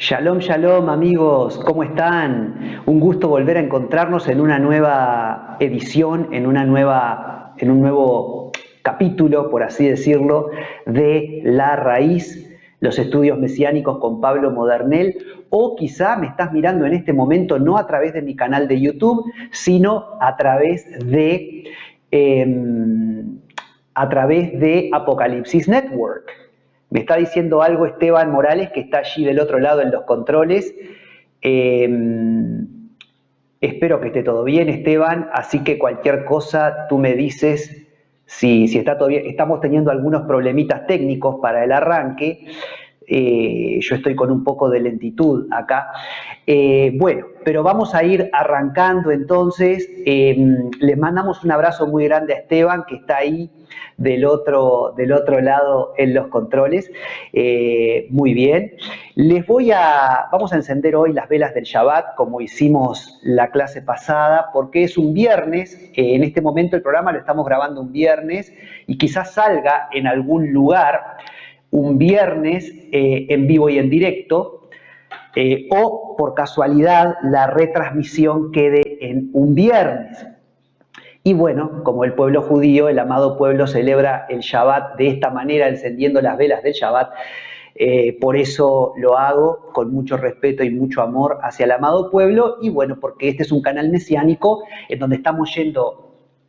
Shalom, shalom amigos, ¿cómo están? Un gusto volver a encontrarnos en una nueva edición, en un nuevo capítulo, por así decirlo, de La Raíz, los estudios mesiánicos con Pablo Modernel, o quizá me estás mirando en este momento no a través de mi canal de YouTube, sino a través de Apocalipsis Network. Me está diciendo algo Esteban Morales, que está allí del otro lado en los controles. Espero que esté todo bien, Esteban, así que cualquier cosa tú me dices si está todo bien. Estamos teniendo algunos problemitas técnicos para el arranque. Yo estoy con un poco de lentitud acá. Bueno, pero vamos a ir arrancando entonces. Les mandamos un abrazo muy grande a Esteban, que está ahí del otro lado en los controles. Muy bien. Vamos a encender hoy las velas del Shabbat, como hicimos la clase pasada, porque es un viernes. En este momento el programa lo estamos grabando un viernes y quizás salga en algún lugar un viernes en vivo y en directo, o por casualidad la retransmisión quede en un viernes. Y bueno, como el pueblo judío, el amado pueblo celebra el Shabbat de esta manera, encendiendo las velas del Shabbat, por eso lo hago con mucho respeto y mucho amor hacia el amado pueblo, y bueno, porque este es un canal mesiánico en donde estamos yendo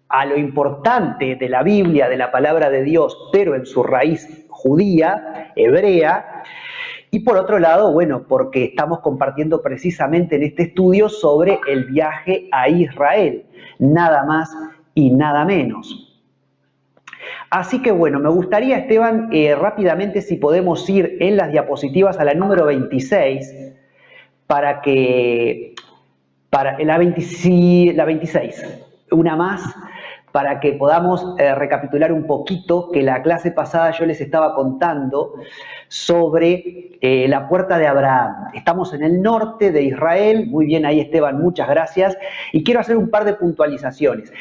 a lo importante de la Biblia, de la palabra de Dios, pero en su raíz judía, hebrea. Y por otro lado, bueno, porque estamos compartiendo precisamente en este estudio sobre el viaje a Israel, nada más y nada menos. Así que bueno, me gustaría, Esteban, rápidamente si podemos ir en las diapositivas a la número 26, la 26, una más, para que podamos recapitular un poquito, que la clase pasada yo les estaba contando sobre la puerta de Abraham. Estamos en el norte de Israel, muy bien ahí Esteban, muchas gracias, y quiero hacer un par de puntualizaciones.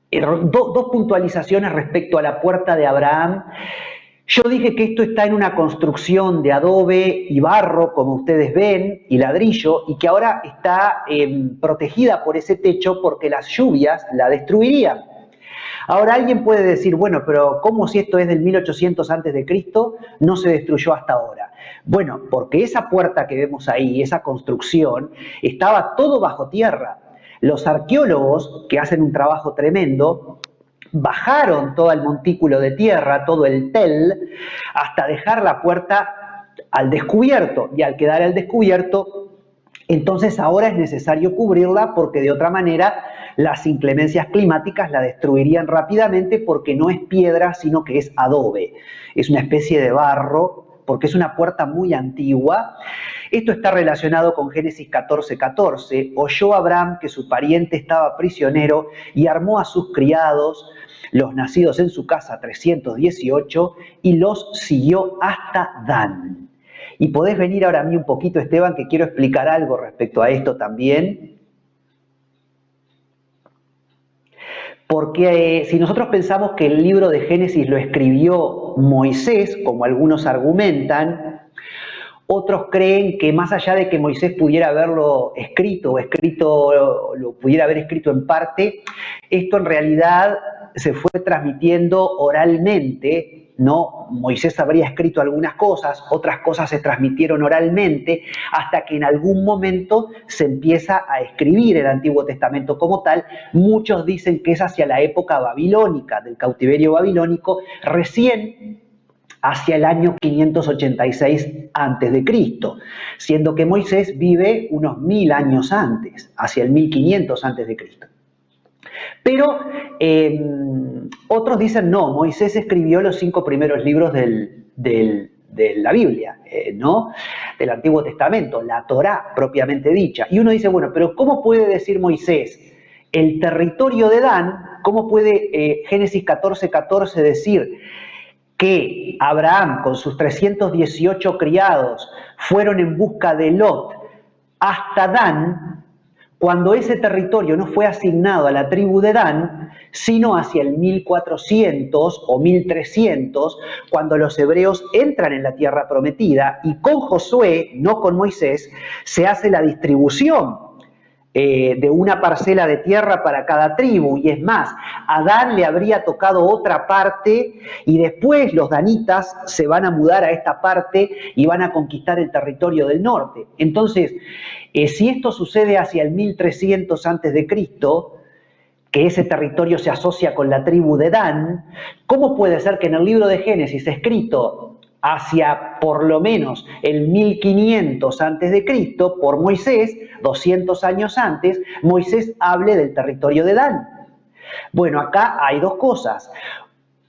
Dos puntualizaciones respecto a la puerta de Abraham. Yo dije que esto está en una construcción de adobe y barro, como ustedes ven, y ladrillo, y que ahora está protegida por ese techo porque las lluvias la destruirían. Ahora alguien puede decir, bueno, pero ¿cómo si esto es del 1800 a.C. no se destruyó hasta ahora? Bueno, porque esa puerta que vemos ahí, esa construcción, estaba todo bajo tierra. Los arqueólogos, que hacen un trabajo tremendo, bajaron todo el montículo de tierra, todo el tel, hasta dejar la puerta al descubierto. Y al quedar al descubierto, entonces ahora es necesario cubrirla, porque de otra manera las inclemencias climáticas la destruirían rápidamente, porque no es piedra, sino que es adobe. Es una especie de barro, porque es una puerta muy antigua. Esto está relacionado con Génesis 14:14. Oyó Abraham que su pariente estaba prisionero y armó a sus criados, los nacidos en su casa 318, y los siguió hasta Dan. Y podés venir ahora a mí un poquito, Esteban, que quiero explicar algo respecto a esto también. Porque si nosotros pensamos que el libro de Génesis lo escribió Moisés, como algunos argumentan, otros creen que más allá de que Moisés pudiera haberlo escrito, lo pudiera haber escrito en parte, esto en realidad se fue transmitiendo oralmente, ¿no? Moisés habría escrito algunas cosas, otras cosas se transmitieron oralmente, hasta que en algún momento se empieza a escribir el Antiguo Testamento como tal. Muchos dicen que es hacia la época babilónica, del cautiverio babilónico. Recién hacia el año 586 a.C., siendo que Moisés vive unos 1000 años antes, hacia el 1500 a.C. Pero otros dicen no, Moisés escribió los 5 primeros libros de la Biblia, ¿no? Del Antiguo Testamento, la Torá propiamente dicha. Y uno dice, bueno, pero ¿cómo puede decir Moisés el territorio de Dan? ¿Cómo puede Génesis 14:14 decir que Abraham con sus 318 criados fueron en busca de Lot hasta Dan, cuando ese territorio no fue asignado a la tribu de Dan, sino hacia el 1400 o 1300, cuando los hebreos entran en la tierra prometida y con Josué, no con Moisés, se hace la distribución de una parcela de tierra para cada tribu, y es más, a Dan le habría tocado otra parte y después los danitas se van a mudar a esta parte y van a conquistar el territorio del norte. Entonces, si esto sucede hacia el 1300 a.C., que ese territorio se asocia con la tribu de Dan, ¿cómo puede ser que en el libro de Génesis, escrito hacia por lo menos el 1500 a.C., por Moisés, 200 años antes, Moisés hable del territorio de Dan? Bueno, acá hay dos cosas.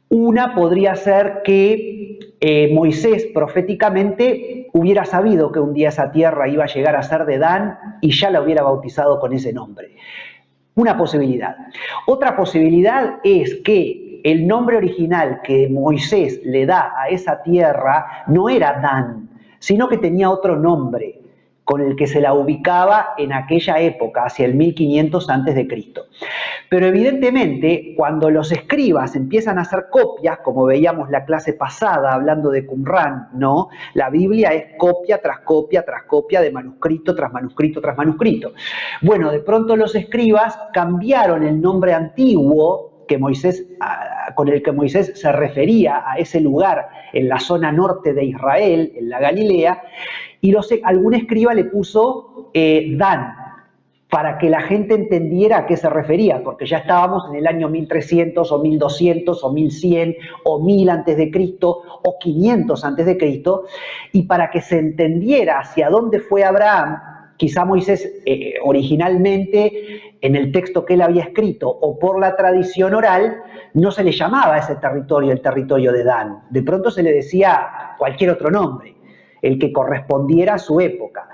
Una podría ser que Moisés proféticamente hubiera sabido que un día esa tierra iba a llegar a ser de Dan y ya la hubiera bautizado con ese nombre. Una posibilidad. Otra posibilidad es que el nombre original que Moisés le da a esa tierra no era Dan, sino que tenía otro nombre con el que se la ubicaba en aquella época, hacia el 1500 a.C. Pero evidentemente, cuando los escribas empiezan a hacer copias, como veíamos la clase pasada hablando de Qumran, ¿no? La Biblia es copia tras copia tras copia, de manuscrito tras manuscrito tras manuscrito. Bueno, de pronto los escribas cambiaron el nombre antiguo que Moisés, con el que Moisés se refería a ese lugar en la zona norte de Israel, en la Galilea, y algún escriba le puso Dan, para que la gente entendiera a qué se refería, porque ya estábamos en el año 1300 o 1200 o 1100 o 1000 antes de Cristo o 500 antes de Cristo, y para que se entendiera hacia dónde fue Abraham. Quizá Moisés originalmente, en el texto que él había escrito o por la tradición oral, no se le llamaba a ese territorio el territorio de Dan. De pronto se le decía cualquier otro nombre, el que correspondiera a su época.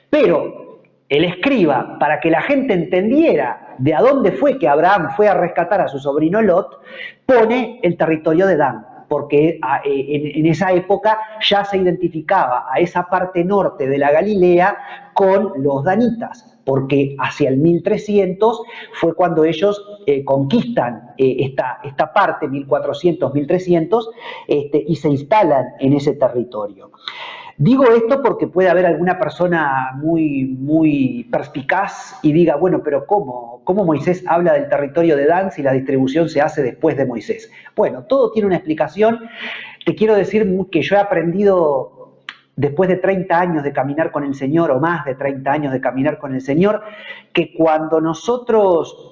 Pero el escriba, para que la gente entendiera de a dónde fue que Abraham fue a rescatar a su sobrino Lot, pone el territorio de Dan, porque en esa época ya se identificaba a esa parte norte de la Galilea con los danitas, porque hacia el 1300 fue cuando ellos conquistan esta parte, 1400, 1300, y se instalan en ese territorio. Digo esto porque puede haber alguna persona muy perspicaz y diga, bueno, pero ¿cómo Moisés habla del territorio de Dan si la distribución se hace después de Moisés? Bueno, todo tiene una explicación. Te quiero decir que yo he aprendido, después de 30 años de caminar con el Señor, o más de 30 años de caminar con el Señor, que cuando nosotros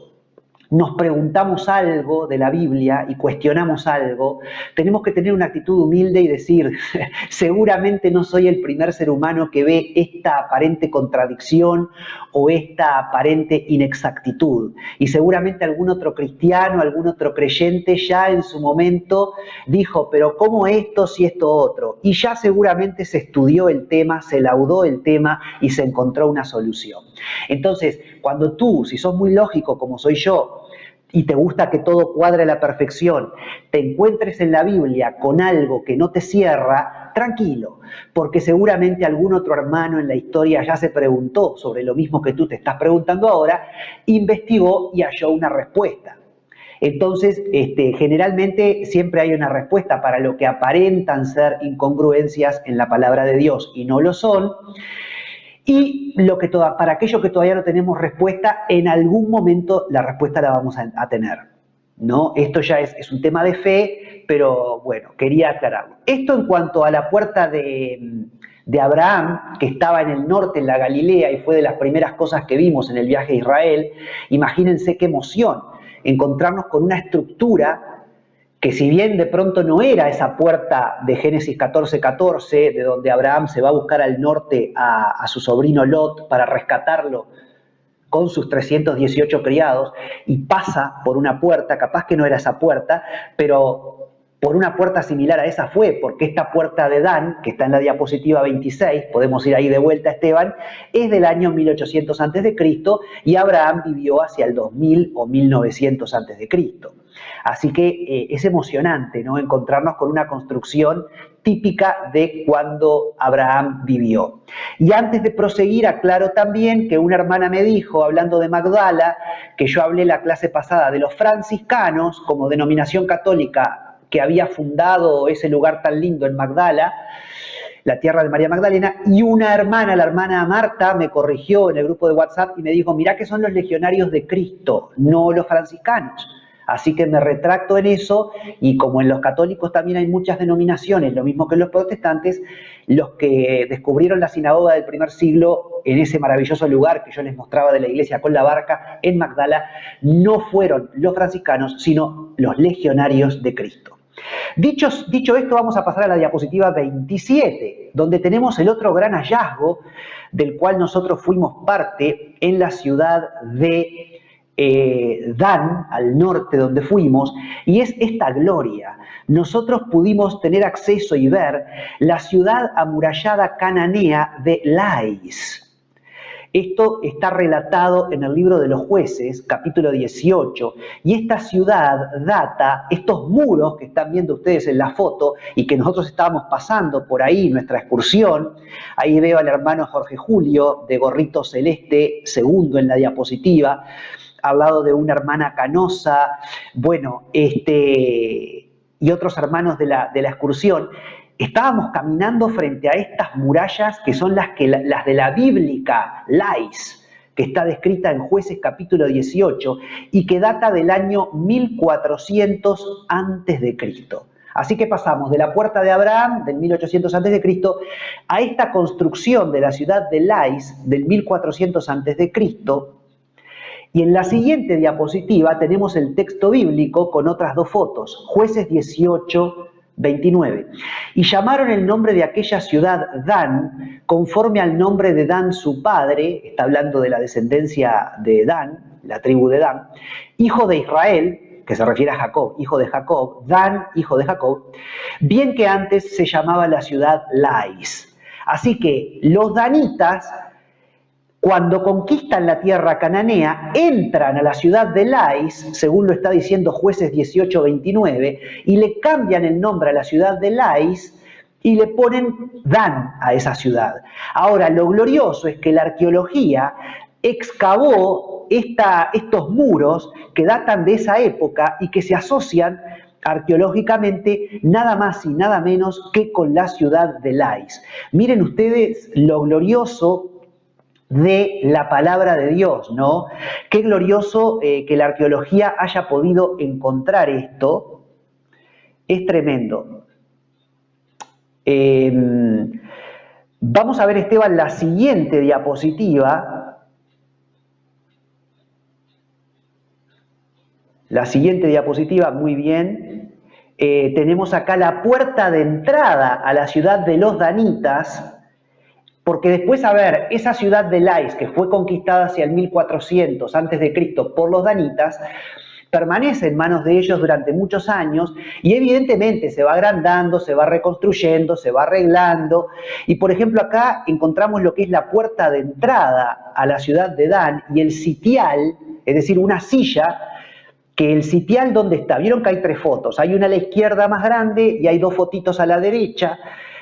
nos preguntamos algo de la Biblia y cuestionamos algo, tenemos que tener una actitud humilde y decir, seguramente no soy el primer ser humano que ve esta aparente contradicción o esta aparente inexactitud. Y seguramente algún otro cristiano, algún otro creyente ya en su momento dijo, pero ¿cómo esto si esto otro? Y ya seguramente se estudió el tema, se laudó el tema y se encontró una solución. Entonces, cuando tú, si sos muy lógico como soy yo, y te gusta que todo cuadre a la perfección, te encuentres en la Biblia con algo que no te cierra, tranquilo, porque seguramente algún otro hermano en la historia ya se preguntó sobre lo mismo que tú te estás preguntando ahora, investigó y halló una respuesta. Entonces, generalmente siempre hay una respuesta para lo que aparentan ser incongruencias en la palabra de Dios y no lo son. Y para aquello que todavía no tenemos respuesta, en algún momento la respuesta la vamos a tener, ¿no? Esto ya es un tema de fe, pero bueno, quería aclararlo. Esto en cuanto a la puerta de Abraham, que estaba en el norte, en la Galilea, y fue de las primeras cosas que vimos en el viaje a Israel. Imagínense qué emoción encontrarnos con una estructura que si bien de pronto no era esa puerta de Génesis 14:14, de donde Abraham se va a buscar al norte a su sobrino Lot para rescatarlo con sus 318 criados, y pasa por una puerta, capaz que no era esa puerta, pero por una puerta similar a esa fue, porque esta puerta de Dan, que está en la diapositiva 26, podemos ir ahí de vuelta, Esteban, es del año 1800 a.C. y Abraham vivió hacia el 2000 o 1900 a.C. Así que es emocionante, ¿no?, encontrarnos con una construcción típica de cuando Abraham vivió. Y antes de proseguir, aclaro también que una hermana me dijo, hablando de Magdala, que yo hablé la clase pasada de los franciscanos como denominación católica que había fundado ese lugar tan lindo en Magdala, la tierra de María Magdalena, y una hermana, la hermana Marta, me corrigió en el grupo de WhatsApp y me dijo, mirá que son los legionarios de Cristo, no los franciscanos. Así que me retracto en eso, y como en los católicos también hay muchas denominaciones, lo mismo que en los protestantes, los que descubrieron la sinagoga del primer siglo en ese maravilloso lugar que yo les mostraba de la iglesia con la barca en Magdala, no fueron los franciscanos, sino los legionarios de Cristo. Dicho esto, vamos a pasar a la diapositiva 27, donde tenemos el otro gran hallazgo del cual nosotros fuimos parte en la ciudad de Dan, al norte donde fuimos, y es esta gloria. Nosotros pudimos tener acceso y ver la ciudad amurallada cananea de Lais. Esto está relatado en el libro de los Jueces, capítulo 18, y esta ciudad data, estos muros que están viendo ustedes en la foto y que nosotros estábamos pasando por ahí, nuestra excursión, ahí veo al hermano Jorge Julio de gorrito celeste, segundo en la diapositiva, al lado de una hermana Canosa, bueno, y otros hermanos de la excursión. Estábamos caminando frente a estas murallas que son las de la bíblica Lais, que está descrita en Jueces capítulo 18 y que data del año 1400 a.C. Así que pasamos de la puerta de Abraham del 1800 a.C. a esta construcción de la ciudad de Lais del 1400 a.C. Y en la siguiente diapositiva tenemos el texto bíblico con otras dos fotos, Jueces 18, 29. Y llamaron el nombre de aquella ciudad Dan, conforme al nombre de Dan su padre, está hablando de la descendencia de Dan, la tribu de Dan, hijo de Israel, que se refiere a Jacob, hijo de Jacob, Dan, hijo de Jacob, bien que antes se llamaba la ciudad Lais. Así que los danitas, cuando conquistan la tierra cananea, entran a la ciudad de Lais, según lo está diciendo Jueces 18, 29, y le cambian el nombre a la ciudad de Lais y le ponen Dan a esa ciudad. Ahora, lo glorioso es que la arqueología excavó estos muros que datan de esa época y que se asocian arqueológicamente nada más y nada menos que con la ciudad de Lais. Miren ustedes lo glorioso de la palabra de Dios, ¿no? Qué glorioso que la arqueología haya podido encontrar esto. Es tremendo. Vamos a ver, Esteban, la siguiente diapositiva. La siguiente diapositiva, muy bien. Tenemos acá la puerta de entrada a la ciudad de los danitas. Porque después, a ver, esa ciudad de Lais, que fue conquistada hacia el 1400 a.C. por los danitas, permanece en manos de ellos durante muchos años y evidentemente se va agrandando, se va reconstruyendo, se va arreglando. Y por ejemplo acá encontramos lo que es la puerta de entrada a la ciudad de Dan y el sitial, es decir, una silla, que el sitial, ¿dónde está? Vieron que hay tres fotos, hay una a la izquierda más grande y hay dos fotitos a la derecha.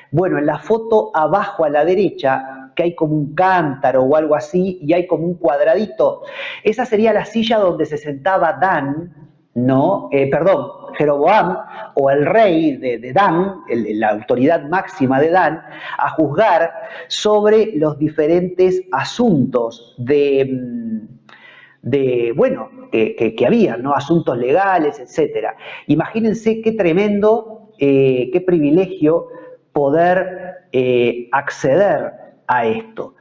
Bueno, en la foto abajo a la derecha, que hay como un cántaro o algo así, y hay como un cuadradito, esa sería la silla donde se sentaba Dan, ¿no? Jeroboam, o el rey de Dan, la autoridad máxima de Dan, a juzgar sobre los diferentes asuntos que había, ¿no? Asuntos legales, etc. Imagínense qué tremendo, qué privilegio poder acceder a esto.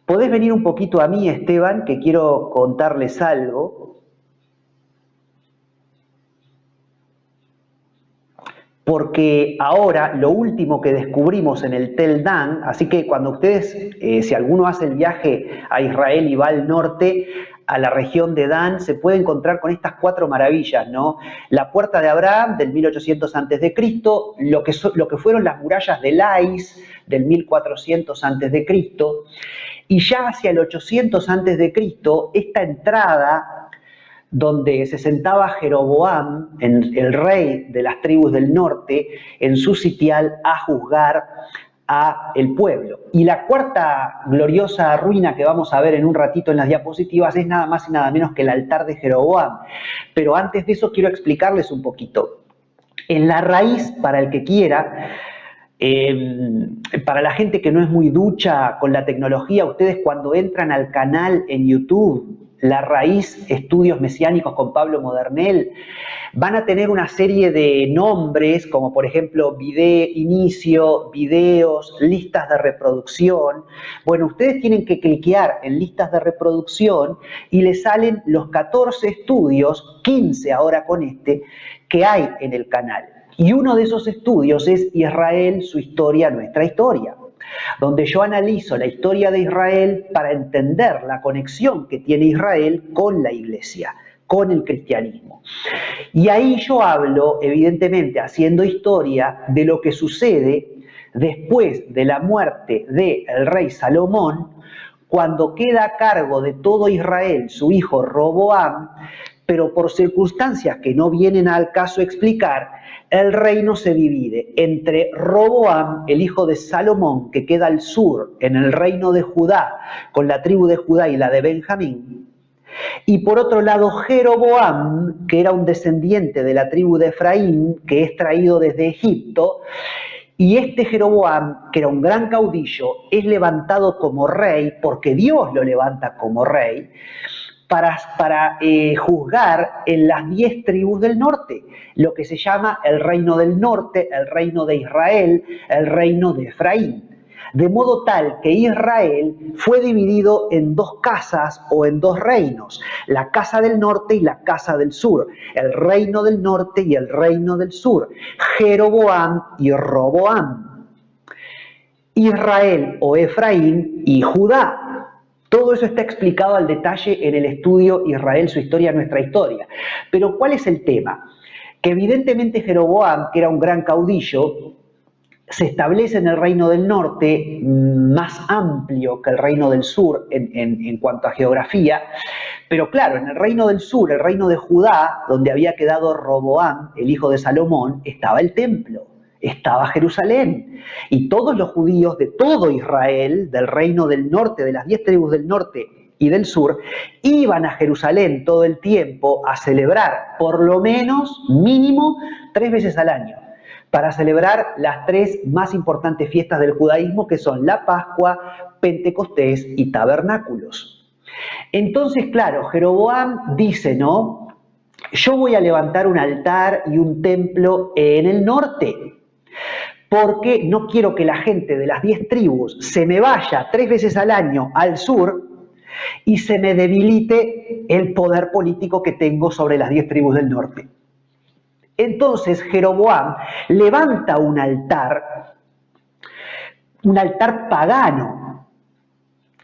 ¿Podés venir un poquito a mí, Esteban, que quiero contarles algo? porque ahora lo último que descubrimos en el Tel Dan, así que cuando ustedes, si alguno hace el viaje a Israel y va al norte, a la región de Dan, se puede encontrar con estas 4 maravillas, ¿no? La Puerta de Abraham del 1800 a.C., lo que fueron las murallas de Lais del 1400 a.C., y ya hacia el 800 a.C., esta entrada donde se sentaba Jeroboam, el rey de las tribus del norte, en su sitial a juzgar a el pueblo. Y la cuarta gloriosa ruina que vamos a ver en un ratito en las diapositivas es nada más y nada menos que el altar de Jeroboam. Pero antes de eso quiero explicarles un poquito. En la raíz, para el que quiera, para la gente que no es muy ducha con la tecnología, ustedes cuando entran al canal en YouTube, La Raíz, Estudios Mesiánicos con Pablo Modernel, van a tener una serie de nombres, como por ejemplo inicio, videos, listas de reproducción. Bueno, ustedes tienen que cliquear en listas de reproducción y les salen los 14 estudios, 15 ahora con este, que hay en el canal. Y uno de esos estudios es Israel, su historia, nuestra historia, donde yo analizo la historia de Israel para entender la conexión que tiene Israel con la Iglesia, con el cristianismo. Y ahí yo hablo, evidentemente, haciendo historia de lo que sucede después de la muerte del rey Salomón, cuando queda a cargo de todo Israel su hijo Roboam, pero por circunstancias que no vienen al caso explicar, el reino se divide entre Roboam, el hijo de Salomón, que queda al sur, en el reino de Judá, con la tribu de Judá y la de Benjamín, y por otro lado Jeroboam, que era un descendiente de la tribu de Efraín, que es traído desde Egipto, y este Jeroboam, que era un gran caudillo, es levantado como rey, porque Dios lo levanta como rey, para juzgar en las 10 tribus del norte, lo que se llama el reino del norte, el reino de Israel, el reino de Efraín. De modo tal que Israel fue dividido en 2 casas o en 2 reinos, la casa del norte y la casa del sur, el reino del norte y el reino del sur, Jeroboam y Roboam, Israel o Efraín y Judá. Todo eso está explicado al detalle en el estudio Israel, su historia, nuestra historia. Pero ¿cuál es el tema? Que evidentemente Jeroboam, que era un gran caudillo, se establece en el reino del norte, más amplio que el reino del sur en cuanto a geografía, pero claro, en el reino del sur, el reino de Judá, donde había quedado Roboam, el hijo de Salomón, estaba el templo, estaba Jerusalén, y todos los judíos de todo Israel, del reino del norte, de las 10 tribus del norte y del sur, iban a Jerusalén todo el tiempo a celebrar, por lo menos, mínimo, 3 veces al año, para celebrar las 3 más importantes fiestas del judaísmo, que son la Pascua, Pentecostés y Tabernáculos. Entonces, claro, Jeroboam dice, ¿no? Yo voy a levantar un altar y un templo en el norte, porque no quiero que la gente de las 10 tribus se me vaya 3 veces al año al sur y se me debilite el poder político que tengo sobre las 10 tribus del norte. Entonces Jeroboam levanta un altar pagano,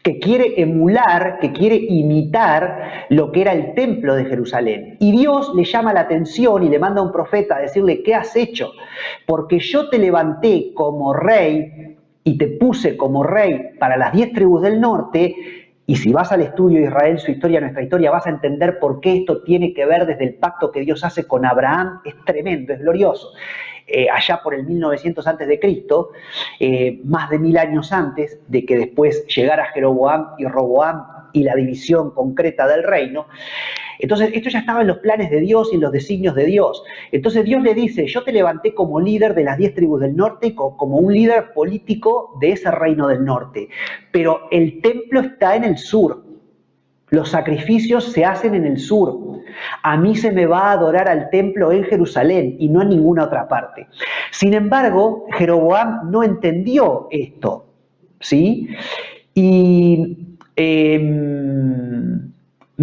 que quiere emular, que quiere imitar lo que era el templo de Jerusalén. Y Dios le llama la atención y le manda a un profeta a decirle, ¿qué has hecho? Porque yo te levanté como rey y te puse como rey para las 10 tribus del norte, y si vas al estudio de Israel, su historia, nuestra historia, vas a entender por qué esto tiene que ver desde el pacto que Dios hace con Abraham. Es tremendo, es glorioso. Allá por el 1900 a.C., más de 1000 años antes de que después llegara Jeroboam y Roboam y la división concreta del reino. Entonces, esto ya estaba en los planes de Dios y en los designios de Dios. Entonces Dios le dice, yo te levanté como líder de las 10 tribus del norte, como un líder político de ese reino del norte. Pero el templo está en el sur. Los sacrificios se hacen en el sur. A mí se me va a adorar al templo en Jerusalén y no en ninguna otra parte. Sin embargo, Jeroboam no entendió esto, ¿sí? Y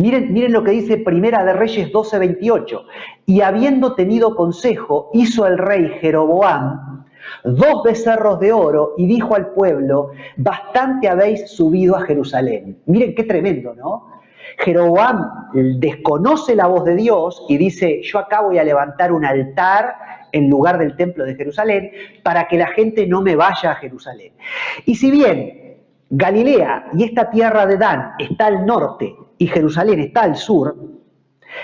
Miren lo que dice Primera de Reyes 12:28. Y habiendo tenido consejo, hizo el rey Jeroboam 2 becerros de oro y dijo al pueblo: bastante habéis subido a Jerusalén. Miren qué tremendo, ¿no? Jeroboam desconoce la voz de Dios y dice: yo acá voy a levantar un altar en lugar del templo de Jerusalén para que la gente no me vaya a Jerusalén. Y si bien Galilea y esta tierra de Dan está al norte y Jerusalén está al sur,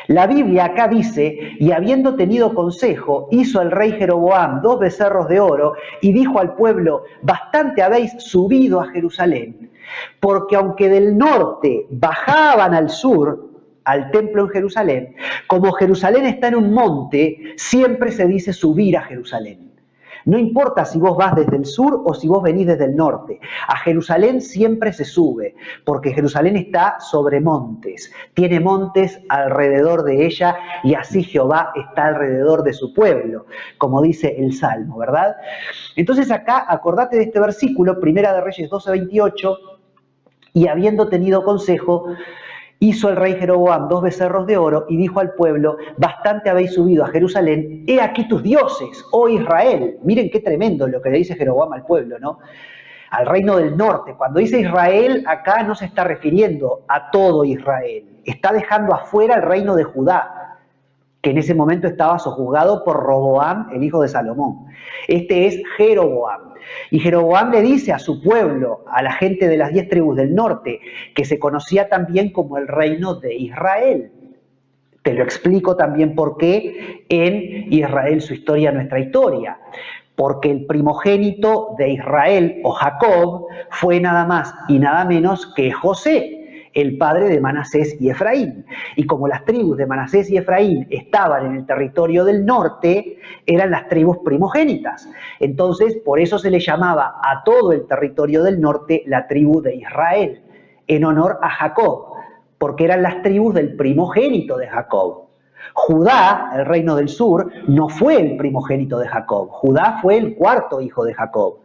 la Biblia acá dice: y habiendo tenido consejo, hizo el rey Jeroboam 2 becerros de oro y dijo al pueblo: bastante habéis subido a Jerusalén, porque aunque del norte bajaban al sur, al templo en Jerusalén, como Jerusalén está en un monte, siempre se dice subir a Jerusalén. No importa si vos vas desde el sur o si vos venís desde el norte. A Jerusalén siempre se sube, porque Jerusalén está sobre montes. Tiene montes alrededor de ella y así Jehová está alrededor de su pueblo, como dice el Salmo, ¿verdad? Entonces acá, acordate de este versículo, Primera de Reyes 12:28, y habiendo tenido consejo, hizo el rey Jeroboam 2 becerros de oro y dijo al pueblo: bastante habéis subido a Jerusalén, he aquí tus dioses, oh Israel. Miren qué tremendo lo que le dice Jeroboam al pueblo, ¿no? Al reino del norte. Cuando dice Israel, acá no se está refiriendo a todo Israel. Está dejando afuera el reino de Judá, que en ese momento estaba sojuzgado por Roboam, el hijo de Salomón. Este es Jeroboam. Y Jeroboam le dice a su pueblo, a la gente de las 10 tribus del norte, que se conocía también como el reino de Israel. Te lo explico también por qué en Israel, su historia, nuestra historia. Porque el primogénito de Israel, o Jacob, fue nada más y nada menos que José, el padre de Manasés y Efraín. Y como las tribus de Manasés y Efraín estaban en el territorio del norte, eran las tribus primogénitas. Entonces, por eso se le llamaba a todo el territorio del norte la tribu de Israel, en honor a Jacob, porque eran las tribus del primogénito de Jacob. Judá, el reino del sur, no fue el primogénito de Jacob. Judá fue el 4.º hijo de Jacob.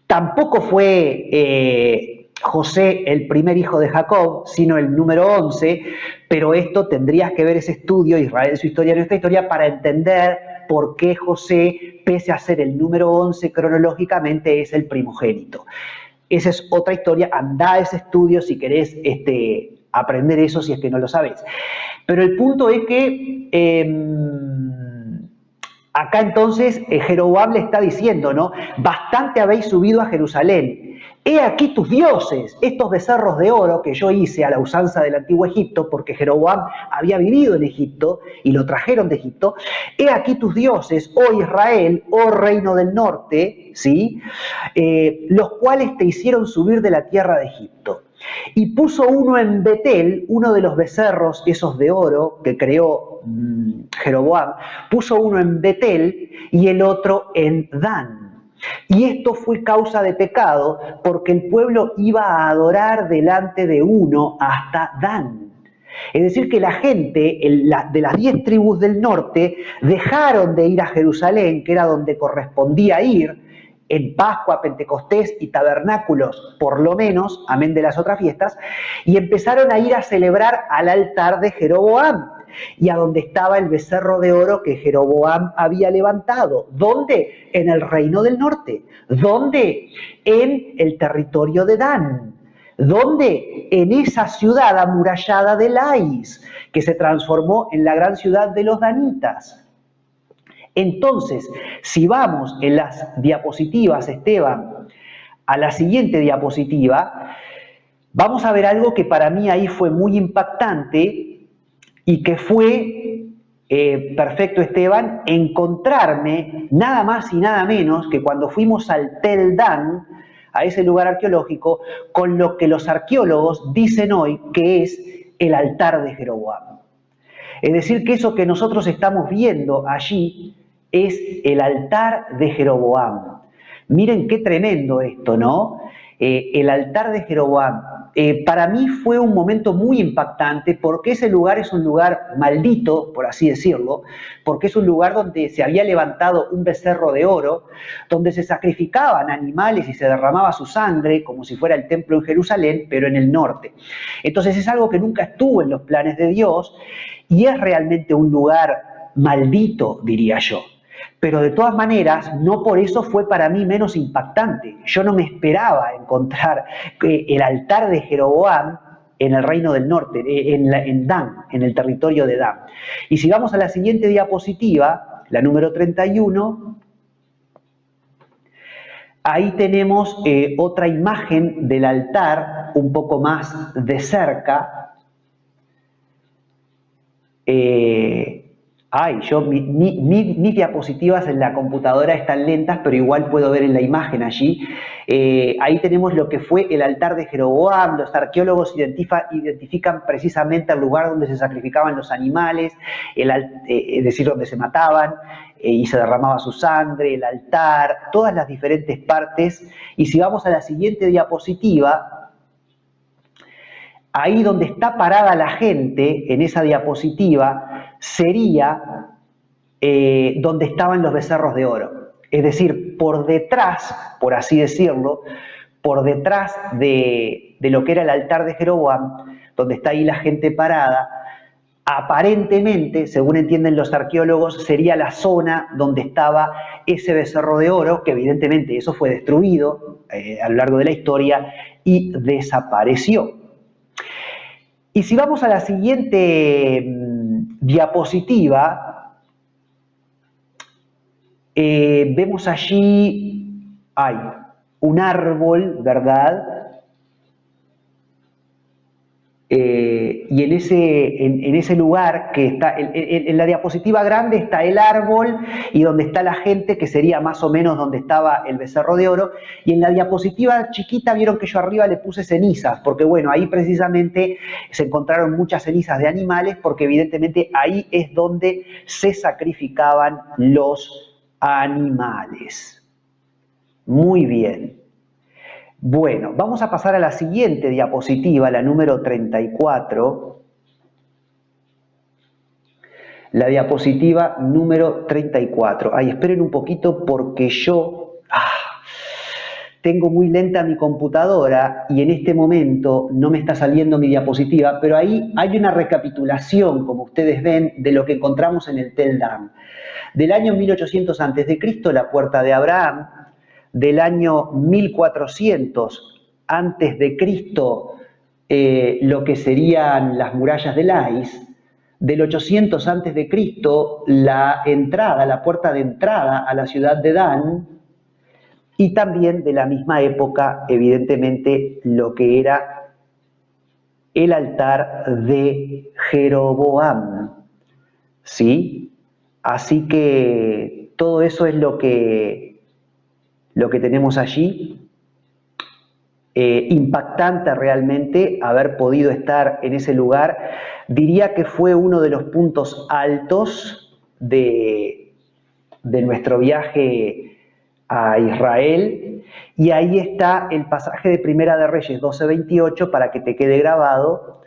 Tampoco fue José el primer hijo de Jacob, sino el número 11, pero esto tendrías que ver ese estudio, Israel, su historia, nuestra historia, para entender por qué José, pese a ser el número 11 cronológicamente, es el primogénito. Esa es otra historia, andá a ese estudio si querés aprender eso, si es que no lo sabés. Pero el punto es que acá entonces Jeroboam le está diciendo, ¿no? Bastante habéis subido a Jerusalén. He aquí tus dioses, estos becerros de oro que yo hice a la usanza del antiguo Egipto, porque Jeroboam había vivido en Egipto y lo trajeron de Egipto. He aquí tus dioses, oh Israel, oh reino del norte, ¿sí? Los cuales te hicieron subir de la tierra de Egipto. Y puso uno en Betel, uno de los becerros esos de oro que creó Jeroboam, puso uno en Betel y el otro en Dan. Y esto fue causa de pecado porque el pueblo iba a adorar delante de uno hasta Dan. Es decir, que la gente de las 10 tribus del norte dejaron de ir a Jerusalén, que era donde correspondía ir, en Pascua, Pentecostés y tabernáculos, por lo menos, amén de las otras fiestas, y empezaron a ir a celebrar al altar de Jeroboam, y a donde estaba el becerro de oro que Jeroboam había levantado. ¿Dónde? En el reino del norte. ¿Dónde? En el territorio de Dan. ¿Dónde? En esa ciudad amurallada de Lais, que se transformó en la gran ciudad de los danitas. Entonces, si vamos en las diapositivas, Esteban, a la siguiente diapositiva, vamos a ver algo que para mí ahí fue muy impactante y que fue, perfecto Esteban, encontrarme nada más y nada menos que cuando fuimos al Tel Dan, a ese lugar arqueológico, con lo que los arqueólogos dicen hoy que es el altar de Jeroboam. Es decir, que eso que nosotros estamos viendo allí es el altar de Jeroboam. Miren qué tremendo esto, ¿no? El altar de Jeroboam. para mí fue un momento muy impactante porque ese lugar es un lugar maldito, por así decirlo, porque es un lugar donde se había levantado un becerro de oro, donde se sacrificaban animales y se derramaba su sangre, como si fuera el templo en Jerusalén, pero en el norte. Entonces es algo que nunca estuvo en los planes de Dios y es realmente un lugar maldito, diría yo. Pero de todas maneras, no por eso fue para mí menos impactante. Yo no me esperaba encontrar el altar de Jeroboam en el reino del norte, en Dan, en el territorio de Dan. Y si vamos a la siguiente diapositiva, la número 31, ahí tenemos otra imagen del altar un poco más de cerca. Mis diapositivas en la computadora están lentas, pero igual puedo ver en la imagen allí. Ahí tenemos lo que fue el altar de Jeroboam. Los arqueólogos identifican precisamente el lugar donde se sacrificaban los animales, es decir, donde se mataban y se derramaba su sangre, el altar, todas las diferentes partes. Y si vamos a la siguiente diapositiva, ahí donde está parada la gente, en esa diapositiva, sería donde estaban los becerros de oro. Es decir, por detrás, por así decirlo, por detrás de lo que era el altar de Jeroboam, donde está ahí la gente parada, aparentemente, según entienden los arqueólogos, sería la zona donde estaba ese becerro de oro, que evidentemente eso fue destruido a lo largo de la historia y desapareció. Y si vamos a la siguiente diapositiva, vemos allí, hay un árbol, ¿verdad? Y en ese lugar que está, en la diapositiva grande está el árbol y donde está la gente, que sería más o menos donde estaba el becerro de oro, y en la diapositiva chiquita vieron que yo arriba le puse cenizas, porque bueno, ahí precisamente se encontraron muchas cenizas de animales, porque evidentemente ahí es donde se sacrificaban los animales. Muy bien. Bueno, vamos a pasar a la siguiente diapositiva, la número 34. La diapositiva número 34. Ay, esperen un poquito porque yo tengo muy lenta mi computadora y en este momento no me está saliendo mi diapositiva, pero ahí hay una recapitulación, como ustedes ven, de lo que encontramos en el Tel Dan. Del año 1800 a.C., la puerta de Abraham. Del año 1400 antes de Cristo, lo que serían las murallas de Lais. Del 800 antes de Cristo, la puerta de entrada a la ciudad de Dan, y también de la misma época, evidentemente, lo que era el altar de Jeroboam, ¿sí? Así que todo eso es lo que tenemos allí. Impactante realmente haber podido estar en ese lugar. Diría que fue uno de los puntos altos de nuestro viaje a Israel, y ahí está el pasaje de Primera de Reyes 12:28 para que te quede grabado,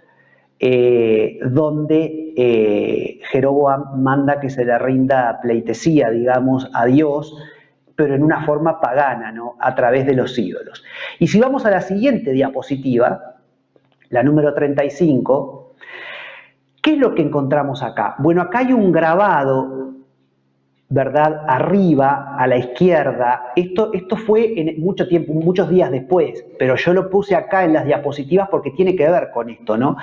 donde Jeroboam manda que se le rinda pleitesía, digamos, a Dios, pero en una forma pagana, ¿no? A través de los ídolos. Y si vamos a la siguiente diapositiva, la número 35, ¿qué es lo que encontramos acá? Bueno, acá hay un grabado, ¿verdad? Arriba, a la izquierda. Esto fue en mucho tiempo, muchos días después, pero yo lo puse acá en las diapositivas porque tiene que ver con esto, ¿no?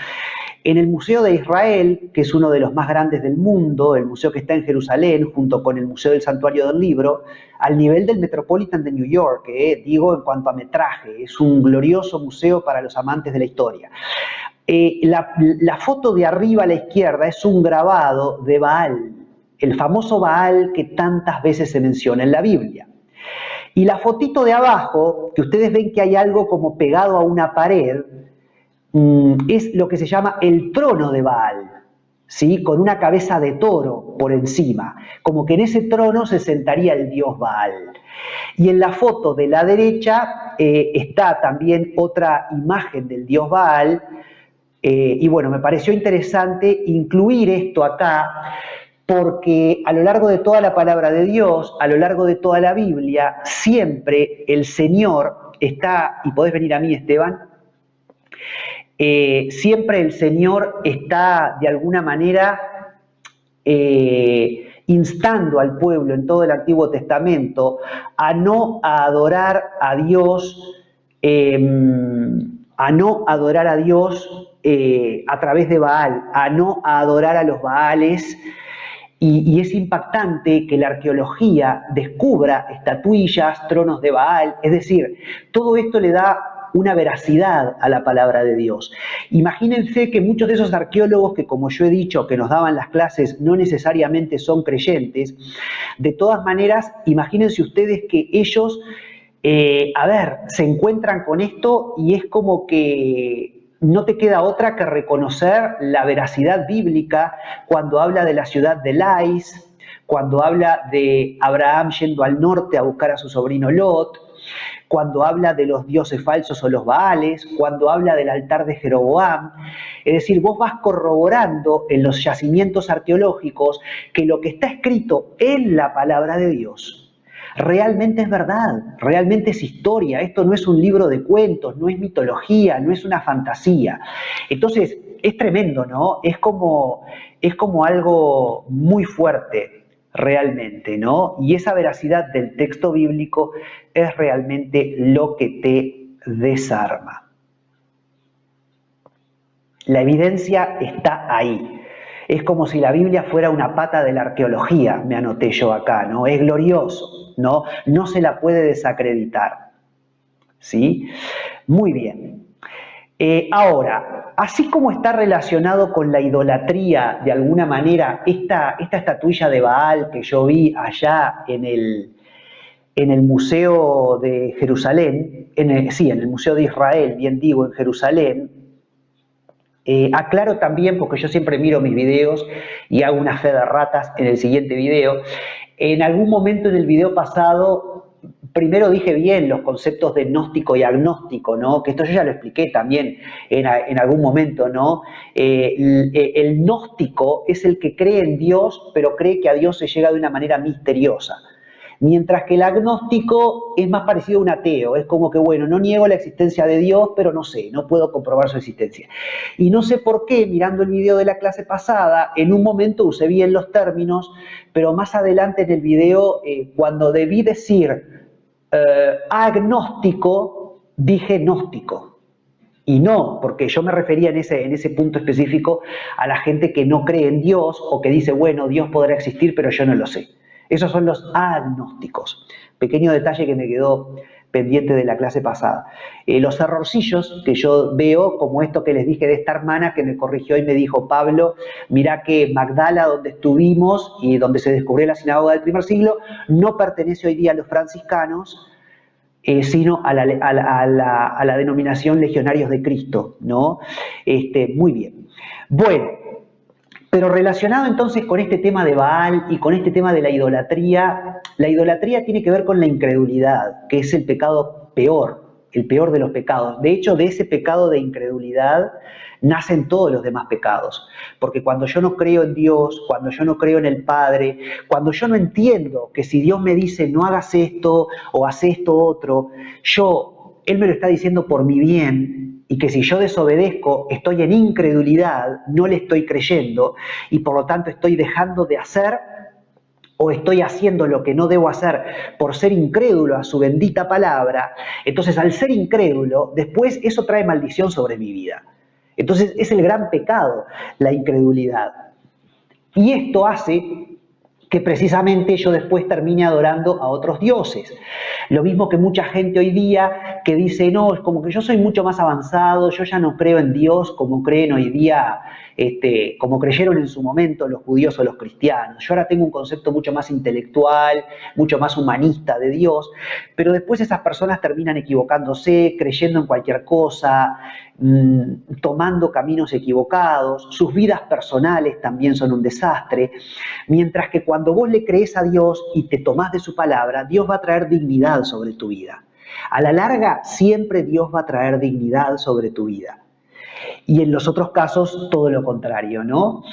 En el Museo de Israel, que es uno de los más grandes del mundo, el museo que está en Jerusalén, junto con el Museo del Santuario del Libro, al nivel del Metropolitan de New York, digo en cuanto a metraje, es un glorioso museo para los amantes de la historia. La foto de arriba a la izquierda es un grabado de Baal, el famoso Baal que tantas veces se menciona en la Biblia. Y la fotito de abajo, que ustedes ven que hay algo como pegado a una pared, es lo que se llama el trono de Baal, ¿sí? Con una cabeza de toro por encima, como que en ese trono se sentaría el dios Baal. Y en la foto de la derecha está también otra imagen del dios Baal, y bueno, me pareció interesante incluir esto acá, porque a lo largo de toda la palabra de Dios, a lo largo de toda la Biblia, siempre el Señor está, y podés venir a mí, Esteban, siempre el Señor está de alguna manera instando al pueblo en todo el Antiguo Testamento a no adorar a Dios, a través de Baal, a no adorar a los Baales. Y es impactante que la arqueología descubra estatuillas, tronos de Baal, es decir, todo esto le da una veracidad a la palabra de Dios. Imagínense que muchos de esos arqueólogos que, como yo he dicho, que nos daban las clases, no necesariamente son creyentes, de todas maneras, imagínense ustedes que ellos, se encuentran con esto y es como que no te queda otra que reconocer la veracidad bíblica cuando habla de la ciudad de Lais, cuando habla de Abraham yendo al norte a buscar a su sobrino Lot, cuando habla de los dioses falsos o los Baales, cuando habla del altar de Jeroboam. Es decir, vos vas corroborando en los yacimientos arqueológicos que lo que está escrito en la palabra de Dios realmente es verdad, realmente es historia. Esto no es un libro de cuentos, no es mitología, no es una fantasía. Entonces, es tremendo, ¿no? Es como algo muy fuerte realmente, ¿no? Y esa veracidad del texto bíblico es realmente lo que te desarma. La evidencia está ahí. Es como si la Biblia fuera una pata de la arqueología, me anoté yo acá, ¿no? Es glorioso, ¿no? No se la puede desacreditar, ¿sí? Muy bien. Ahora, así como está relacionado con la idolatría, de alguna manera, esta estatuilla de Baal que yo vi allá en el Museo de Jerusalén, en el Museo de Israel, bien digo, en Jerusalén. Aclaro también, porque yo siempre miro mis videos y hago una fe de ratas en el siguiente video. En algún momento en el video pasado, primero dije bien los conceptos de gnóstico y agnóstico, ¿no? Que esto yo ya lo expliqué también en algún momento, ¿no? El gnóstico es el que cree en Dios, pero cree que a Dios se llega de una manera misteriosa. Mientras que el agnóstico es más parecido a un ateo, es como que, bueno, no niego la existencia de Dios, pero no sé, no puedo comprobar su existencia. Y no sé por qué, mirando el video de la clase pasada, en un momento usé bien los términos, pero más adelante en el video, cuando debí decir agnóstico, dije gnóstico. Y no, porque yo me refería en ese punto específico a la gente que no cree en Dios o que dice, bueno, Dios podrá existir, pero yo no lo sé. Esos son los agnósticos. Pequeño detalle que me quedó pendiente de la clase pasada. Los errorcillos que yo veo, como esto que les dije de esta hermana que me corrigió y me dijo, Pablo, mirá que Magdala, donde estuvimos y donde se descubrió la sinagoga del primer siglo, no pertenece hoy día a los franciscanos, sino a la denominación Legionarios de Cristo, ¿no? Muy bien. Bueno. Pero relacionado entonces con este tema de Baal y con este tema de la idolatría tiene que ver con la incredulidad, que es el pecado peor, el peor de los pecados. De hecho, de ese pecado de incredulidad nacen todos los demás pecados. Porque cuando yo no creo en Dios, cuando yo no creo en el Padre, cuando yo no entiendo que si Dios me dice no hagas esto o haz esto otro, Él me lo está diciendo por mi bien, y que si yo desobedezco, estoy en incredulidad, no le estoy creyendo, y por lo tanto estoy dejando de hacer o estoy haciendo lo que no debo hacer por ser incrédulo a su bendita palabra. Entonces, al ser incrédulo, después eso trae maldición sobre mi vida. Entonces, es el gran pecado, la incredulidad. Y esto hace que precisamente yo después termine adorando a otros dioses. Lo mismo que mucha gente hoy día que dice, no, es como que yo soy mucho más avanzado, yo ya no creo en Dios como creen hoy día, como creyeron en su momento los judíos o los cristianos. Yo ahora tengo un concepto mucho más intelectual, mucho más humanista de Dios, pero después esas personas terminan equivocándose, creyendo en cualquier cosa, tomando caminos equivocados, sus vidas personales también son un desastre, mientras que cuando vos le crees a Dios y te tomás de su palabra, Dios va a traer dignidad sobre tu vida. A la larga, siempre Dios va a traer dignidad sobre tu vida. Y en los otros casos, todo lo contrario, ¿no?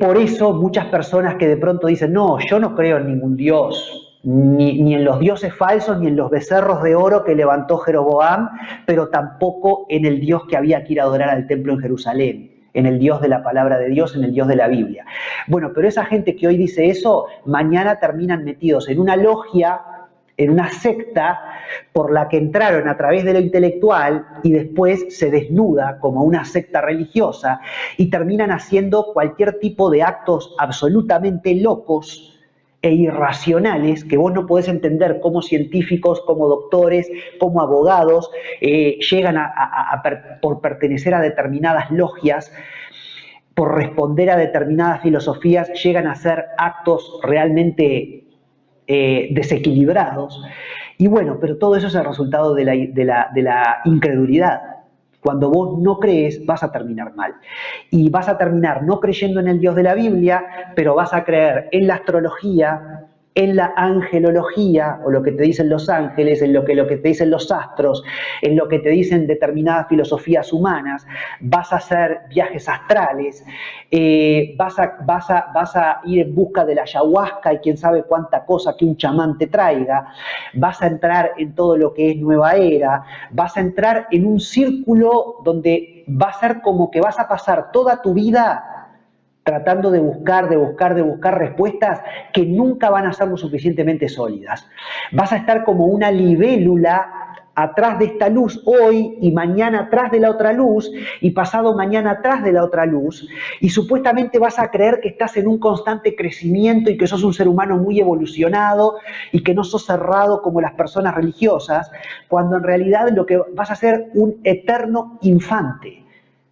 Por eso muchas personas que de pronto dicen, no, yo no creo en ningún Dios, ni en los dioses falsos, ni en los becerros de oro que levantó Jeroboam, pero tampoco en el Dios que había que ir a adorar al templo en Jerusalén, en el Dios de la palabra de Dios, en el Dios de la Biblia. Bueno, pero esa gente que hoy dice eso, mañana terminan metidos en una logia, en una secta por la que entraron a través de lo intelectual y después se desnuda como una secta religiosa y terminan haciendo cualquier tipo de actos absolutamente locos e irracionales que vos no podés entender cómo científicos, como doctores, como abogados llegan por pertenecer a determinadas logias, por responder a determinadas filosofías, llegan a hacer actos realmente desequilibrados. Y bueno, pero todo eso es el resultado de la incredulidad. Cuando vos no crees, vas a terminar mal. Y vas a terminar no creyendo en el Dios de la Biblia, pero vas a creer en la astrología, en la angelología, o lo que te dicen los ángeles, en lo que te dicen los astros, en lo que te dicen determinadas filosofías humanas, vas a hacer viajes astrales, vas a ir en busca de la ayahuasca y quién sabe cuánta cosa que un chamán te traiga, vas a entrar en todo lo que es nueva era, vas a entrar en un círculo donde va a ser como que vas a pasar toda tu vida tratando de buscar respuestas que nunca van a ser lo suficientemente sólidas. Vas a estar como una libélula atrás de esta luz hoy y mañana atrás de la otra luz y pasado mañana atrás de la otra luz y supuestamente vas a creer que estás en un constante crecimiento y que sos un ser humano muy evolucionado y que no sos cerrado como las personas religiosas, cuando en realidad lo que vas a ser un eterno infante.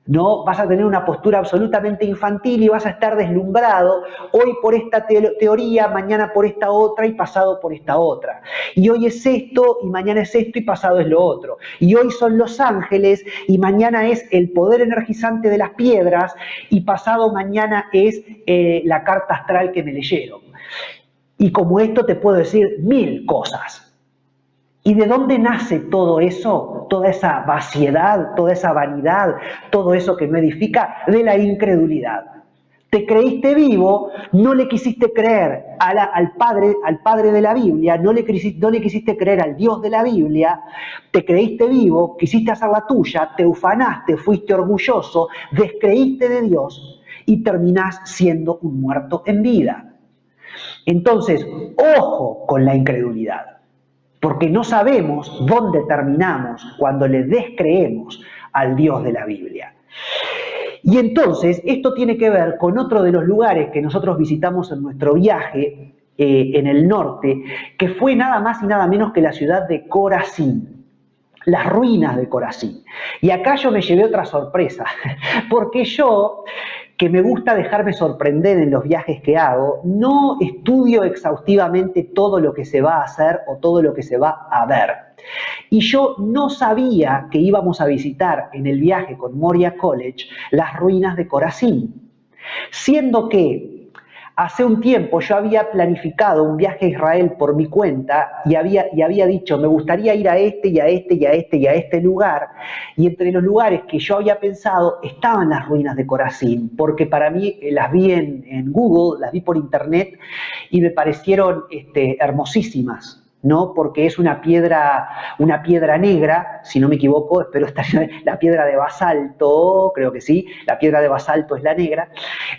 No vas a tener una postura absolutamente infantil y vas a estar deslumbrado hoy por esta teoría, mañana por esta otra y pasado por esta otra. Y hoy es esto y mañana es esto y pasado es lo otro. Y hoy son los ángeles y mañana es el poder energizante de las piedras y pasado mañana es la carta astral que me leyeron. Y como esto te puedo decir 1000 cosas. ¿Y de dónde nace todo eso? Toda esa vaciedad, toda esa vanidad, todo eso que no edifica, de la incredulidad. Te creíste vivo, no le quisiste creer al padre de la Biblia, no le quisiste creer al Dios de la Biblia, te creíste vivo, quisiste hacer la tuya, te ufanaste, fuiste orgulloso, descreíste de Dios y terminás siendo un muerto en vida. Entonces, ojo con la incredulidad. Porque no sabemos dónde terminamos cuando le descreemos al Dios de la Biblia. Y entonces esto tiene que ver con otro de los lugares que nosotros visitamos en nuestro viaje en el norte, que fue nada más y nada menos que la ciudad de Corazín, las ruinas de Corazín. Y acá yo me llevé otra sorpresa, porque yo, que me gusta dejarme sorprender en los viajes que hago, no estudio exhaustivamente todo lo que se va a hacer o todo lo que se va a ver. Y yo no sabía que íbamos a visitar en el viaje con Moria College las ruinas de Corazín, siendo que hace un tiempo yo había planificado un viaje a Israel por mi cuenta y había dicho, me gustaría ir a este y a este y a este y a este lugar. Y entre los lugares que yo había pensado estaban las ruinas de Corazín, porque para mí las vi en Google, las vi por internet y me parecieron hermosísimas. ¿No? Porque es una piedra negra, si no me equivoco, espero estar la piedra de basalto, creo que sí, la piedra de basalto es la negra.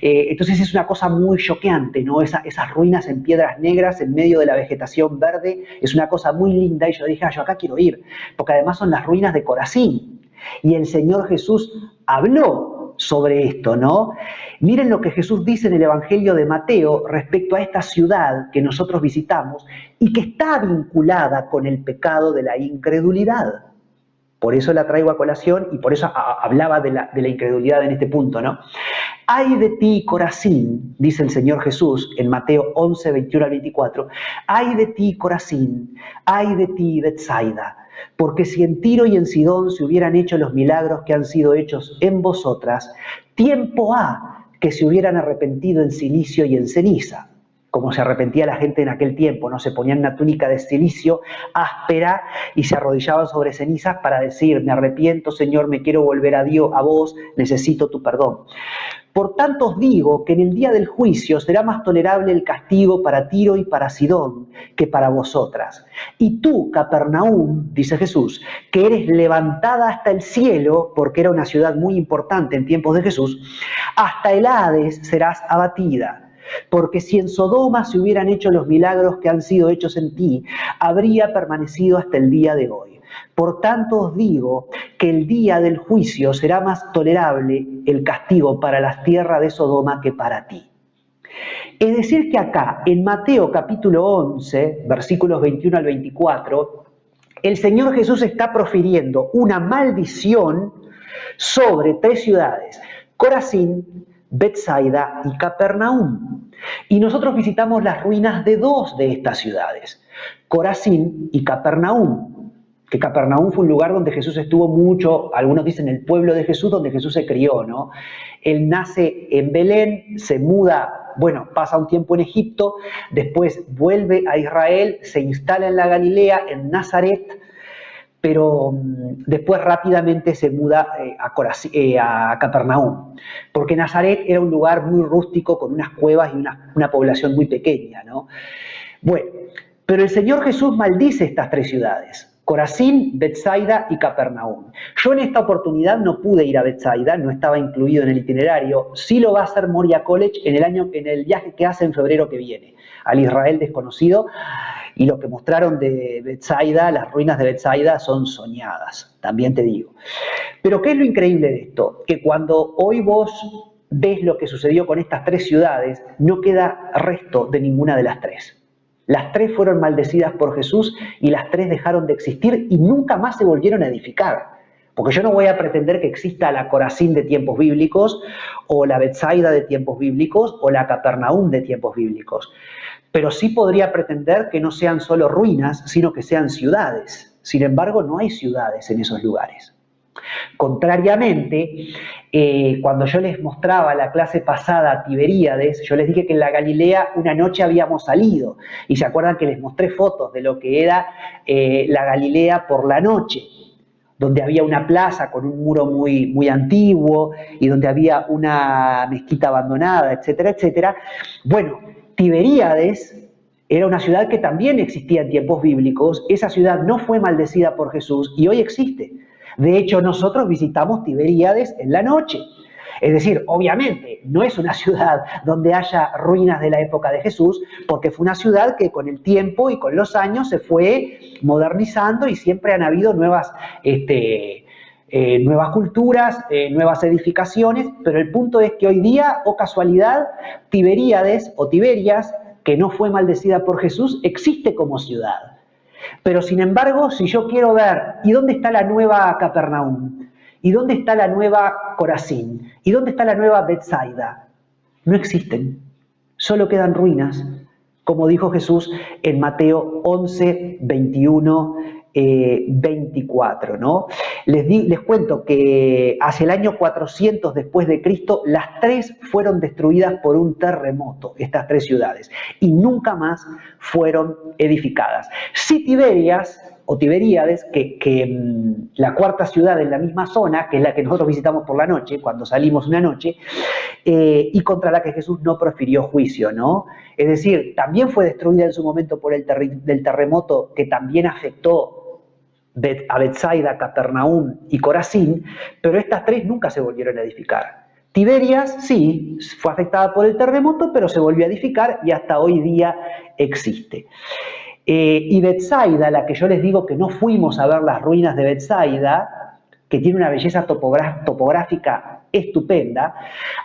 Entonces es una cosa muy choqueante, ¿no? Esas ruinas en piedras negras en medio de la vegetación verde, es una cosa muy linda y yo dije, yo acá quiero ir, porque además son las ruinas de Corazín. Y el Señor Jesús habló sobre esto, ¿no? Miren lo que Jesús dice en el Evangelio de Mateo respecto a esta ciudad que nosotros visitamos y que está vinculada con el pecado de la incredulidad. Por eso la traigo a colación y por eso hablaba de la incredulidad en este punto, ¿no? Ay de ti, Corazín, dice el Señor Jesús en Mateo 11, 21 al 24. Ay de ti, Corazín, ay de ti, Betsaida, porque si en Tiro y en Sidón se hubieran hecho los milagros que han sido hechos en vosotras, tiempo ha que se hubieran arrepentido en cilicio y en ceniza, como se arrepentía la gente en aquel tiempo, ¿no? Se ponían una túnica de cilicio áspera y se arrodillaban sobre cenizas para decir: me arrepiento, Señor, me quiero volver a Dios, a vos, necesito tu perdón. Por tanto os digo que en el día del juicio será más tolerable el castigo para Tiro y para Sidón que para vosotras. Y tú, Capernaum, dice Jesús, que eres levantada hasta el cielo, porque era una ciudad muy importante en tiempos de Jesús, hasta el Hades serás abatida. Porque si en Sodoma se hubieran hecho los milagros que han sido hechos en ti, habría permanecido hasta el día de hoy. Por tanto os digo que el día del juicio será más tolerable el castigo para las tierras de Sodoma que para ti. Es decir que acá, en Mateo capítulo 11, versículos 21 al 24, el Señor Jesús está profiriendo una maldición sobre tres ciudades: Corazín, Betsaida y Capernaum. Y nosotros visitamos las ruinas de dos de estas ciudades, Corazín y Capernaum, que Capernaum fue un lugar donde Jesús estuvo mucho, algunos dicen el pueblo de Jesús, donde Jesús se crió, ¿no? Él nace en Belén, se muda, bueno, pasa un tiempo en Egipto, después vuelve a Israel, se instala en la Galilea, en Nazaret, pero después rápidamente se muda a Capernaum, porque Nazaret era un lugar muy rústico, con unas cuevas y una población muy pequeña, ¿no? Bueno, pero el Señor Jesús maldice estas tres ciudades: Corazín, Betsaida y Capernaum. Yo en esta oportunidad no pude ir a Betsaida, no estaba incluido en el itinerario. Sí lo va a hacer Moria College en el viaje que hace en febrero que viene, al Israel desconocido. Y lo que mostraron de Betsaida, las ruinas de Betsaida, son soñadas, también te digo. Pero ¿qué es lo increíble de esto? Que cuando hoy vos ves lo que sucedió con estas tres ciudades, no queda resto de ninguna de las tres. Las tres fueron maldecidas por Jesús y las tres dejaron de existir y nunca más se volvieron a edificar. Porque yo no voy a pretender que exista la Corazín de tiempos bíblicos, o la Betsaida de tiempos bíblicos, o la Capernaum de tiempos bíblicos. Pero sí podría pretender que no sean solo ruinas, sino que sean ciudades. Sin embargo, no hay ciudades en esos lugares. Contrariamente, cuando yo les mostraba la clase pasada a Tiberíades, yo les dije que en la Galilea una noche habíamos salido. Y se acuerdan que les mostré fotos de lo que era la Galilea por la noche, donde había una plaza con un muro muy, muy antiguo y donde había una mezquita abandonada, etcétera, etcétera. Bueno, Tiberíades era una ciudad que también existía en tiempos bíblicos. Esa ciudad no fue maldecida por Jesús y hoy existe. De hecho, nosotros visitamos Tiberíades en la noche. Es decir, obviamente, no es una ciudad donde haya ruinas de la época de Jesús, porque fue una ciudad que con el tiempo y con los años se fue modernizando y siempre han habido nuevas culturas, nuevas edificaciones, pero el punto es que hoy día, o casualidad, Tiberíades o Tiberias, que no fue maldecida por Jesús, existe como ciudad. Pero sin embargo, si yo quiero ver, ¿y dónde está la nueva Capernaum? ¿Y dónde está la nueva Corazín? ¿Y dónde está la nueva Betsaida? No existen, solo quedan ruinas, como dijo Jesús en Mateo 11, 21, 24, ¿no? Les cuento que hacia el año 400 después de Cristo, las tres fueron destruidas por un terremoto, estas tres ciudades, y nunca más fueron edificadas. Si Tiberias o Tiberíades, que la cuarta ciudad en la misma zona, que es la que nosotros visitamos por la noche, cuando salimos una noche, y contra la que Jesús no profirió juicio, ¿no? Es decir, también fue destruida en su momento por el terremoto que también afectó a Betsaida, Capernaum y Corazín, pero estas tres nunca se volvieron a edificar. Tiberias, sí, fue afectada por el terremoto, pero se volvió a edificar y hasta hoy día existe. Y Betsaida, la que yo les digo que no fuimos a ver las ruinas de Betsaida, que tiene una belleza topográfica estupenda.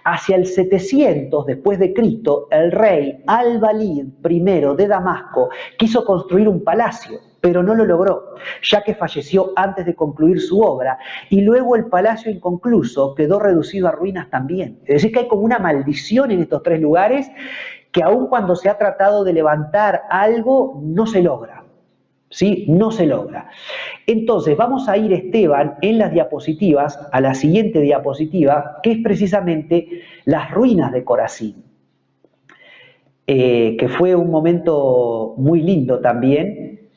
Hacia el 700 después de Cristo, el rey Al-Walid I de Damasco quiso construir un palacio, pero no lo logró, ya que falleció antes de concluir su obra, y luego el palacio inconcluso quedó reducido a ruinas también. Es decir, que hay como una maldición en estos tres lugares, que aun cuando se ha tratado de levantar algo, no se logra. ¿Sí? No se logra. Entonces, vamos a ir, Esteban, en las diapositivas, a la siguiente diapositiva, que es precisamente las ruinas de Corazín, que fue un momento muy lindo también.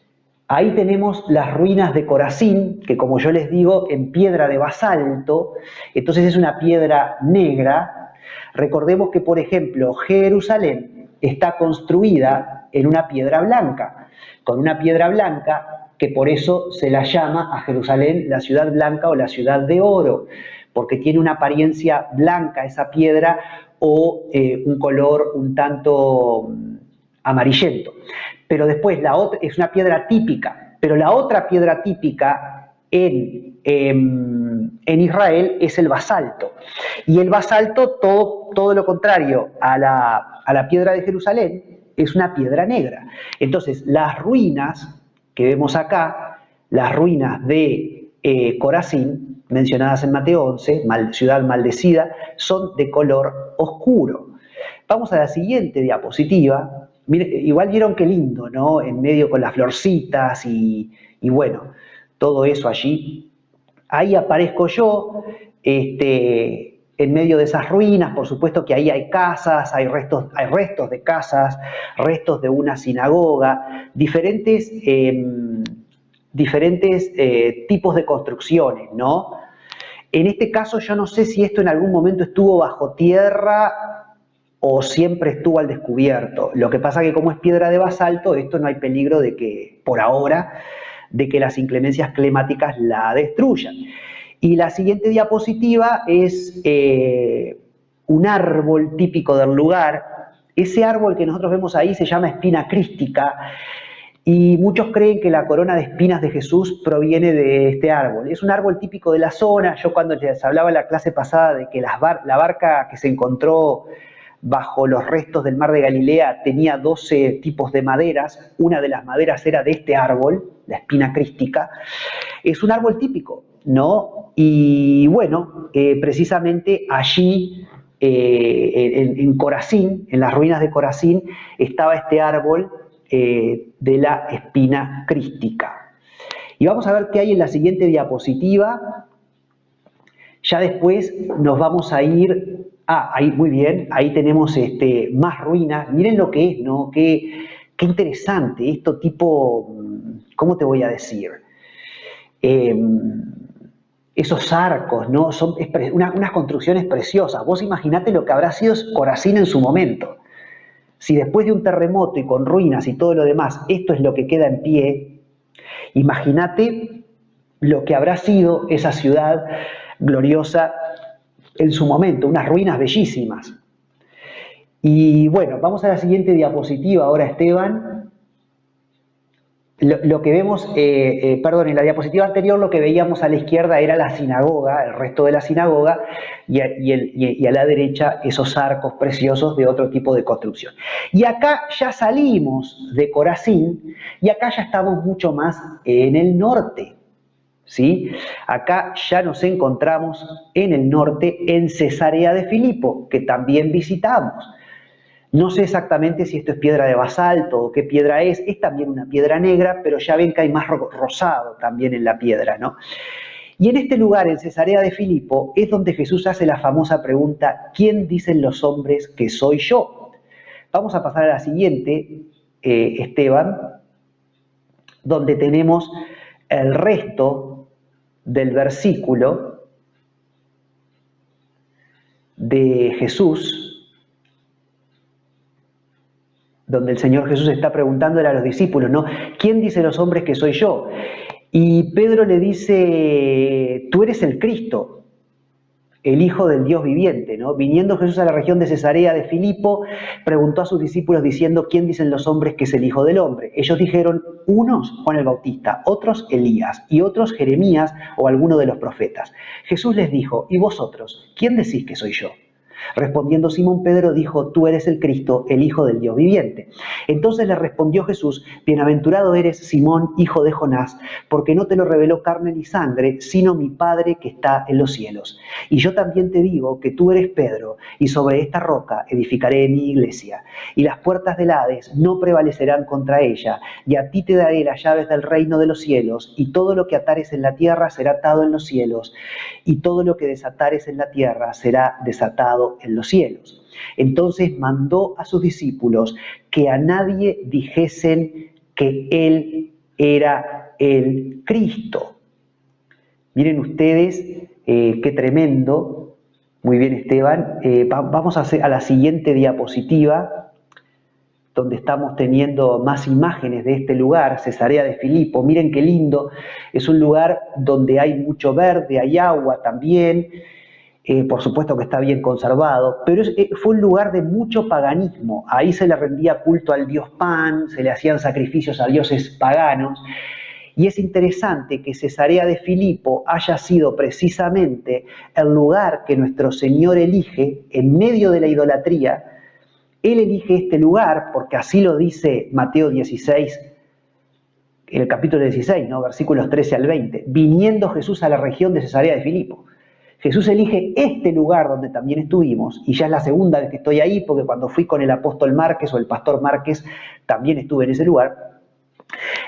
Ahí tenemos las ruinas de Corazín, que como yo les digo, en piedra de basalto, entonces es una piedra negra. Recordemos que, por ejemplo, Jerusalén está construida en una piedra blanca, con una piedra blanca que por eso se la llama a Jerusalén la ciudad blanca o la ciudad de oro, porque tiene una apariencia blanca esa piedra o un color un tanto amarillento. Pero después la otra es una piedra típica, pero la otra piedra típica en Israel es el basalto. Y el basalto, todo lo contrario a la piedra de Jerusalén, es una piedra negra. Entonces, las ruinas que vemos acá, las ruinas de Corazín, mencionadas en Mateo 11, ciudad maldecida, son de color oscuro. Vamos a la siguiente diapositiva. Miren, igual vieron qué lindo, ¿no? En medio con las florcitas y bueno, todo eso allí. Ahí aparezco yo, en medio de esas ruinas. Por supuesto que ahí hay casas, hay restos de casas, restos de una sinagoga, diferentes tipos de construcciones, ¿no? En este caso yo no sé si esto en algún momento estuvo bajo tierra o siempre estuvo al descubierto. Lo que pasa que como es piedra de basalto, esto no hay peligro de que, por ahora, de que las inclemencias climáticas la destruyan. Y la siguiente diapositiva es un árbol típico del lugar. Ese árbol que nosotros vemos ahí se llama espina crística, y muchos creen que la corona de espinas de Jesús proviene de este árbol. Es un árbol típico de la zona. Yo cuando les hablaba en la clase pasada de que la barca que se encontró bajo los restos del mar de Galilea tenía 12 tipos de maderas, una de las maderas era de este árbol, la espina crística. Es un árbol típico, ¿no? Y bueno, precisamente allí, en Corazín, en las ruinas de Corazín, estaba este árbol de la espina crística. Y vamos a ver qué hay en la siguiente diapositiva. Ya después nos vamos a ir... ahí muy bien, ahí tenemos más ruinas. Miren lo que es, ¿no? Qué interesante, esto tipo, ¿cómo te voy a decir? Esos arcos, ¿no? Son unas construcciones preciosas. Vos imaginate lo que habrá sido Corazín en su momento. Si después de un terremoto y con ruinas y todo lo demás, esto es lo que queda en pie, imagínate lo que habrá sido esa ciudad gloriosa en su momento, unas ruinas bellísimas. Y bueno, vamos a la siguiente diapositiva ahora, Esteban. Lo que vemos, en la diapositiva anterior lo que veíamos a la izquierda era la sinagoga, el resto de la sinagoga, y a la derecha esos arcos preciosos de otro tipo de construcción. Y acá ya salimos de Corazín, y acá ya estamos mucho más en el norte, ¿sí? Acá ya nos encontramos en el norte, en Cesarea de Filipo, que también visitamos. No sé exactamente si esto es piedra de basalto o qué piedra es también una piedra negra, pero ya ven que hay más rosado también en la piedra, ¿no? Y en este lugar, en Cesarea de Filipo, es donde Jesús hace la famosa pregunta: ¿quién dicen los hombres que soy yo? Vamos a pasar a la siguiente, Esteban, donde tenemos el resto del versículo de Jesús, donde el Señor Jesús está preguntándole a los discípulos, ¿no? ¿Quién dice los hombres que soy yo? Y Pedro le dice: tú eres el Cristo. el Hijo del Dios viviente, ¿no? Viniendo Jesús a la región de Cesarea de Filipo, preguntó a sus discípulos diciendo, ¿quién dicen los hombres que es el Hijo del Hombre? Ellos dijeron, unos Juan el Bautista, otros Elías, y otros Jeremías o alguno de los profetas. Jesús les dijo, ¿y vosotros? ¿Quién decís que soy yo? Respondiendo Simón Pedro dijo, tú eres el Cristo, el Hijo del Dios viviente. Entonces le respondió Jesús, bienaventurado eres Simón, hijo de Jonás, porque no te lo reveló carne ni sangre, sino mi Padre que está en los cielos. Y yo también te digo que tú eres Pedro, y sobre esta roca edificaré mi iglesia, y las puertas del Hades no prevalecerán contra ella, y a ti te daré las llaves del reino de los cielos, y todo lo que atares en la tierra será atado en los cielos, y todo lo que desatares en la tierra será desatado en los cielos. Entonces mandó a sus discípulos que a nadie dijesen que él era el Cristo. Miren ustedes qué tremendo. Muy bien, Esteban. Vamos a la siguiente diapositiva, donde estamos teniendo más imágenes de este lugar, Cesarea de Filipo. Miren qué lindo. Es un lugar donde hay mucho verde, hay agua también. Por supuesto que está bien conservado, pero fue un lugar de mucho paganismo. Ahí se le rendía culto al dios Pan, se le hacían sacrificios a dioses paganos, y es interesante que Cesarea de Filipo haya sido precisamente el lugar que nuestro Señor elige en medio de la idolatría. Él elige este lugar porque así lo dice Mateo 16, en el capítulo 16, ¿no? Versículos 13 al 20, viniendo Jesús a la región de Cesarea de Filipo. Jesús elige este lugar donde también estuvimos, y ya es la segunda vez que estoy ahí, porque cuando fui con el apóstol Márquez o el pastor Márquez, también estuve en ese lugar.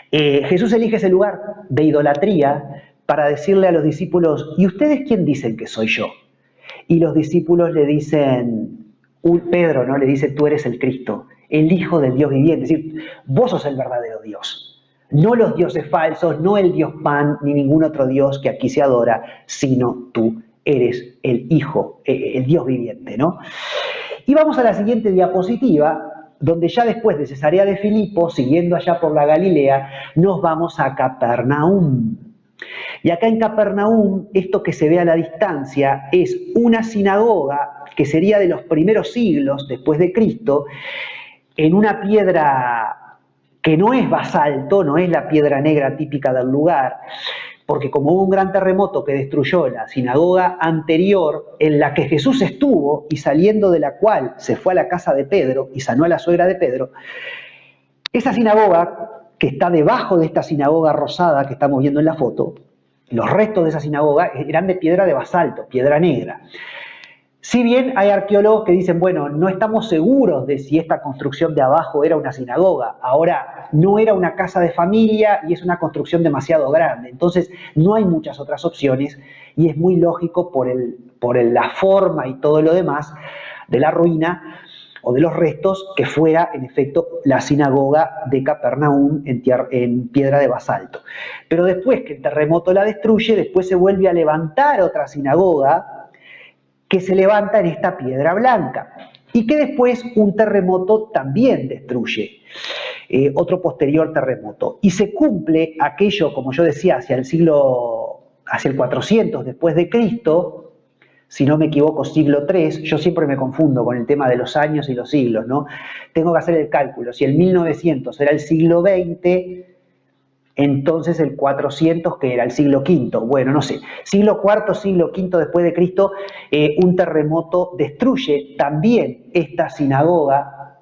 Jesús elige ese lugar de idolatría para decirle a los discípulos, ¿y ustedes quién dicen que soy yo? Y los discípulos le dicen, Pedro, ¿no? Le dice, tú eres el Cristo, el Hijo del Dios viviente, es decir, vos sos el verdadero Dios. No los dioses falsos, no el dios Pan, ni ningún otro dios que aquí se adora, sino tú eres el Hijo, el Dios viviente, ¿no? Y vamos a la siguiente diapositiva, donde ya después de Cesarea de Filipo, siguiendo allá por la Galilea, nos vamos a Capernaum. Y acá en Capernaum, esto que se ve a la distancia es una sinagoga que sería de los primeros siglos después de Cristo, en una piedra que no es basalto, no es la piedra negra típica del lugar, porque como hubo un gran terremoto que destruyó la sinagoga anterior en la que Jesús estuvo y saliendo de la cual se fue a la casa de Pedro y sanó a la suegra de Pedro, esa sinagoga que está debajo de esta sinagoga rosada que estamos viendo en la foto, los restos de esa sinagoga eran de piedra de basalto, piedra negra. Si bien hay arqueólogos que dicen, bueno, no estamos seguros de si esta construcción de abajo era una sinagoga, ahora no era una casa de familia y es una construcción demasiado grande, entonces no hay muchas otras opciones y es muy lógico por la forma y todo lo demás de la ruina o de los restos que fuera en efecto la sinagoga de Capernaum en piedra de basalto. Pero después que el terremoto la destruye, después se vuelve a levantar otra sinagoga que se levanta en esta piedra blanca y que después un terremoto también destruye, otro posterior terremoto. Y se cumple aquello, como yo decía, hacia el 400 después de Cristo, si no me equivoco, siglo III, yo siempre me confundo con el tema de los años y los siglos, ¿no? Tengo que hacer el cálculo, si el 1900 era el siglo XX, entonces el 400, que era el siglo V, bueno, no sé, siglo IV, siglo V después de Cristo, un terremoto destruye también esta sinagoga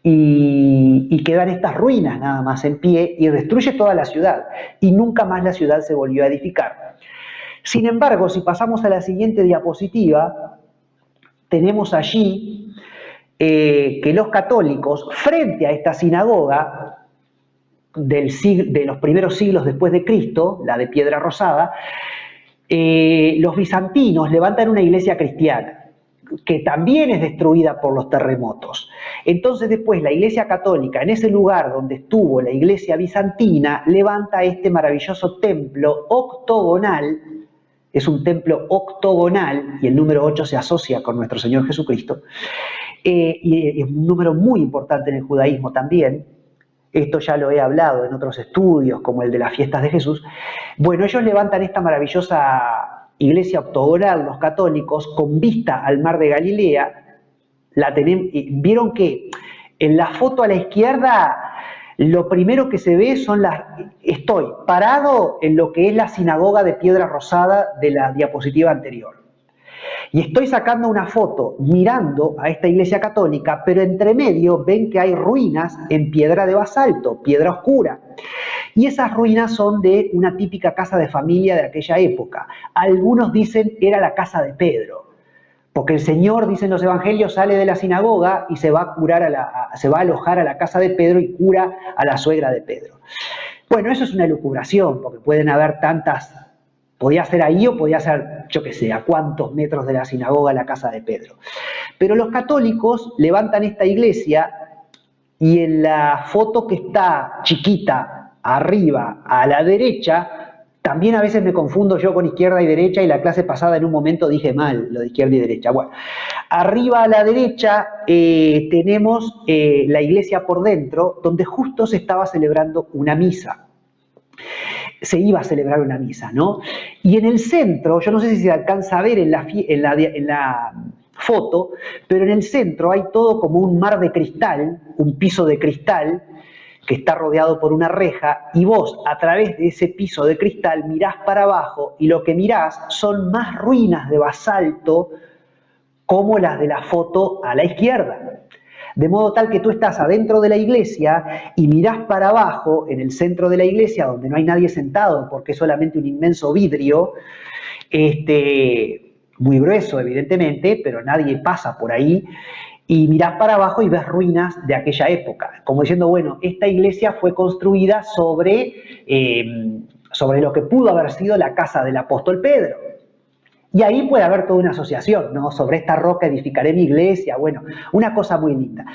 y quedan estas ruinas nada más en pie y destruye toda la ciudad y nunca más la ciudad se volvió a edificar. Sin embargo, si pasamos a la siguiente diapositiva, tenemos allí que los católicos, frente a esta sinagoga, de los primeros siglos después de Cristo, la de piedra rosada, los bizantinos levantan una iglesia cristiana, que también es destruida por los terremotos. Entonces después la iglesia católica, en ese lugar donde estuvo la iglesia bizantina, levanta este maravilloso templo octogonal, es un templo octogonal, y el número 8 se asocia con nuestro Señor Jesucristo, y es un número muy importante en el judaísmo también. Esto ya lo he hablado en otros estudios, como el de las fiestas de Jesús. Bueno, ellos levantan esta maravillosa iglesia octogonal, los católicos, con vista al mar de Galilea. Vieron que en la foto a la izquierda lo primero que se ve son estoy parado en lo que es la sinagoga de piedra rosada de la diapositiva anterior. Y estoy sacando una foto mirando a esta iglesia católica, pero entre medio ven que hay ruinas en piedra de basalto, piedra oscura. Y esas ruinas son de una típica casa de familia de aquella época. Algunos dicen era la casa de Pedro, porque el Señor, dicen los evangelios, sale de la sinagoga y se va a alojar a la casa de Pedro y cura a la suegra de Pedro. Bueno, eso es una elucubración, porque pueden haber tantas. Podía ser ahí o podía ser, yo qué sé, a cuántos metros de la sinagoga la casa de Pedro. Pero los católicos levantan esta iglesia y en la foto que está chiquita arriba a la derecha, también a veces me confundo yo con izquierda y derecha, y la clase pasada en un momento dije mal lo de izquierda y derecha. Bueno, arriba a la derecha tenemos la iglesia por dentro, donde justo se estaba celebrando una misa. Se iba a celebrar una misa, ¿no? Y en el centro, yo no sé si se alcanza a ver en la foto, pero en el centro hay todo como un mar de cristal, un piso de cristal que está rodeado por una reja, y vos a través de ese piso de cristal mirás para abajo y lo que mirás son más ruinas de basalto como las de la foto a la izquierda. De modo tal que tú estás adentro de la iglesia y mirás para abajo, en el centro de la iglesia, donde no hay nadie sentado, porque es solamente un inmenso vidrio, muy grueso evidentemente, pero nadie pasa por ahí, y mirás para abajo y ves ruinas de aquella época, como diciendo, bueno, esta iglesia fue construida sobre lo que pudo haber sido la casa del apóstol Pedro. Y ahí puede haber toda una asociación, ¿no? Sobre esta roca edificaré mi iglesia, bueno, una cosa muy linda.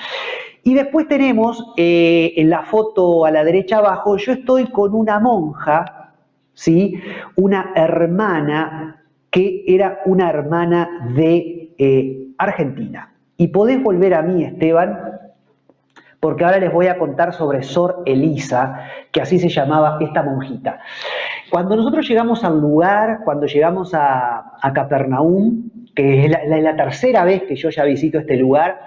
Y después tenemos, en la foto a la derecha abajo, yo estoy con una monja, ¿sí? Una hermana que era una hermana de Argentina. Y podés volver a mí, Esteban, porque ahora les voy a contar sobre Sor Elisa, que así se llamaba esta monjita. Cuando nosotros llegamos al lugar, cuando llegamos a Capernaum, que es la tercera vez que yo ya visito este lugar,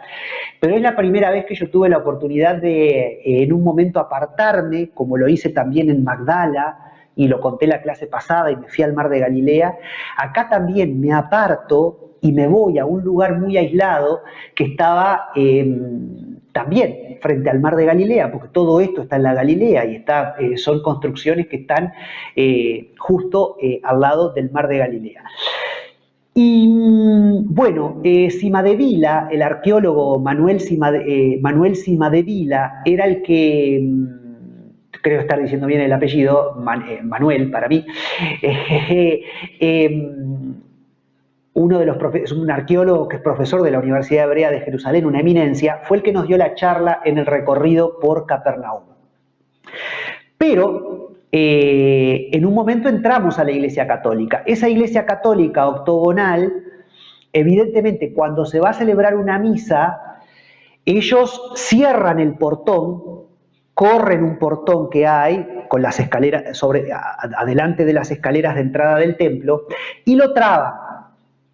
pero es la primera vez que yo tuve la oportunidad de, en un momento, apartarme, como lo hice también en Magdala, y lo conté la clase pasada y me fui al mar de Galilea. Acá también me aparto y me voy a un lugar muy aislado que estaba también frente al mar de Galilea, porque todo esto está en la Galilea y son construcciones que están justo al lado del mar de Galilea. Y bueno, Cimadevila, el arqueólogo Manuel Cimadevila, era el que, creo estar diciendo bien el apellido, Manuel para mí, uno de los es un arqueólogo que es profesor de la Universidad Hebrea de Jerusalén, una eminencia, fue el que nos dio la charla en el recorrido por Capernaum. Pero en un momento entramos a la iglesia católica. Esa iglesia católica octogonal, evidentemente cuando se va a celebrar una misa, ellos cierran el portón, corren un portón que hay con las escaleras adelante de las escaleras de entrada del templo y lo traban.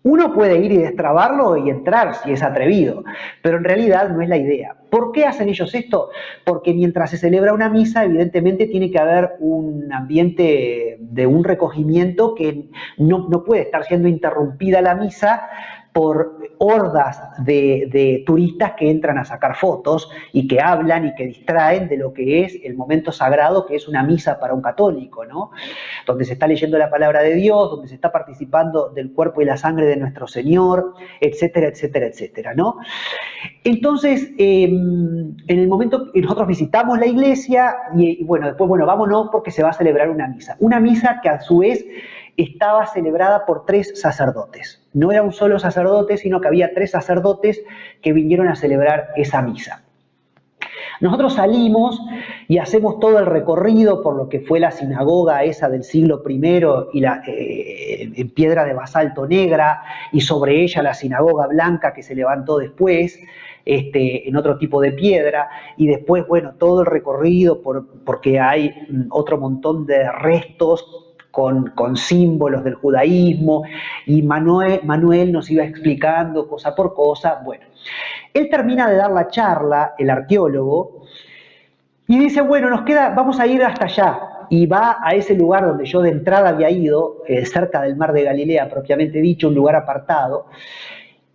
Uno puede ir y destrabarlo y entrar si es atrevido, pero en realidad no es la idea. ¿Por qué hacen ellos esto? Porque mientras se celebra una misa, evidentemente tiene que haber un ambiente de un recogimiento que no puede estar siendo interrumpida la misa por hordas de turistas que entran a sacar fotos y que hablan y que distraen de lo que es el momento sagrado, que es una misa para un católico, ¿no? Donde se está leyendo la palabra de Dios, donde se está participando del cuerpo y la sangre de nuestro Señor, etcétera, etcétera, etcétera, ¿no? Entonces, en el momento que nosotros visitamos la iglesia y bueno, después, bueno, vámonos porque se va a celebrar una misa que a su vez estaba celebrada por 3 sacerdotes. No era un solo sacerdote, sino que había 3 sacerdotes que vinieron a celebrar esa misa. Nosotros salimos y hacemos todo el recorrido por lo que fue la sinagoga esa del siglo I y en piedra de basalto negra, y sobre ella la sinagoga blanca que se levantó después, en otro tipo de piedra, y después, bueno, todo el recorrido porque hay otro montón de restos con símbolos del judaísmo, y Manuel nos iba explicando cosa por cosa. Bueno, él termina de dar la charla, el arqueólogo, y dice, bueno, vamos a ir hasta allá. Y va a ese lugar donde yo de entrada había ido, cerca del mar de Galilea, propiamente dicho, un lugar apartado.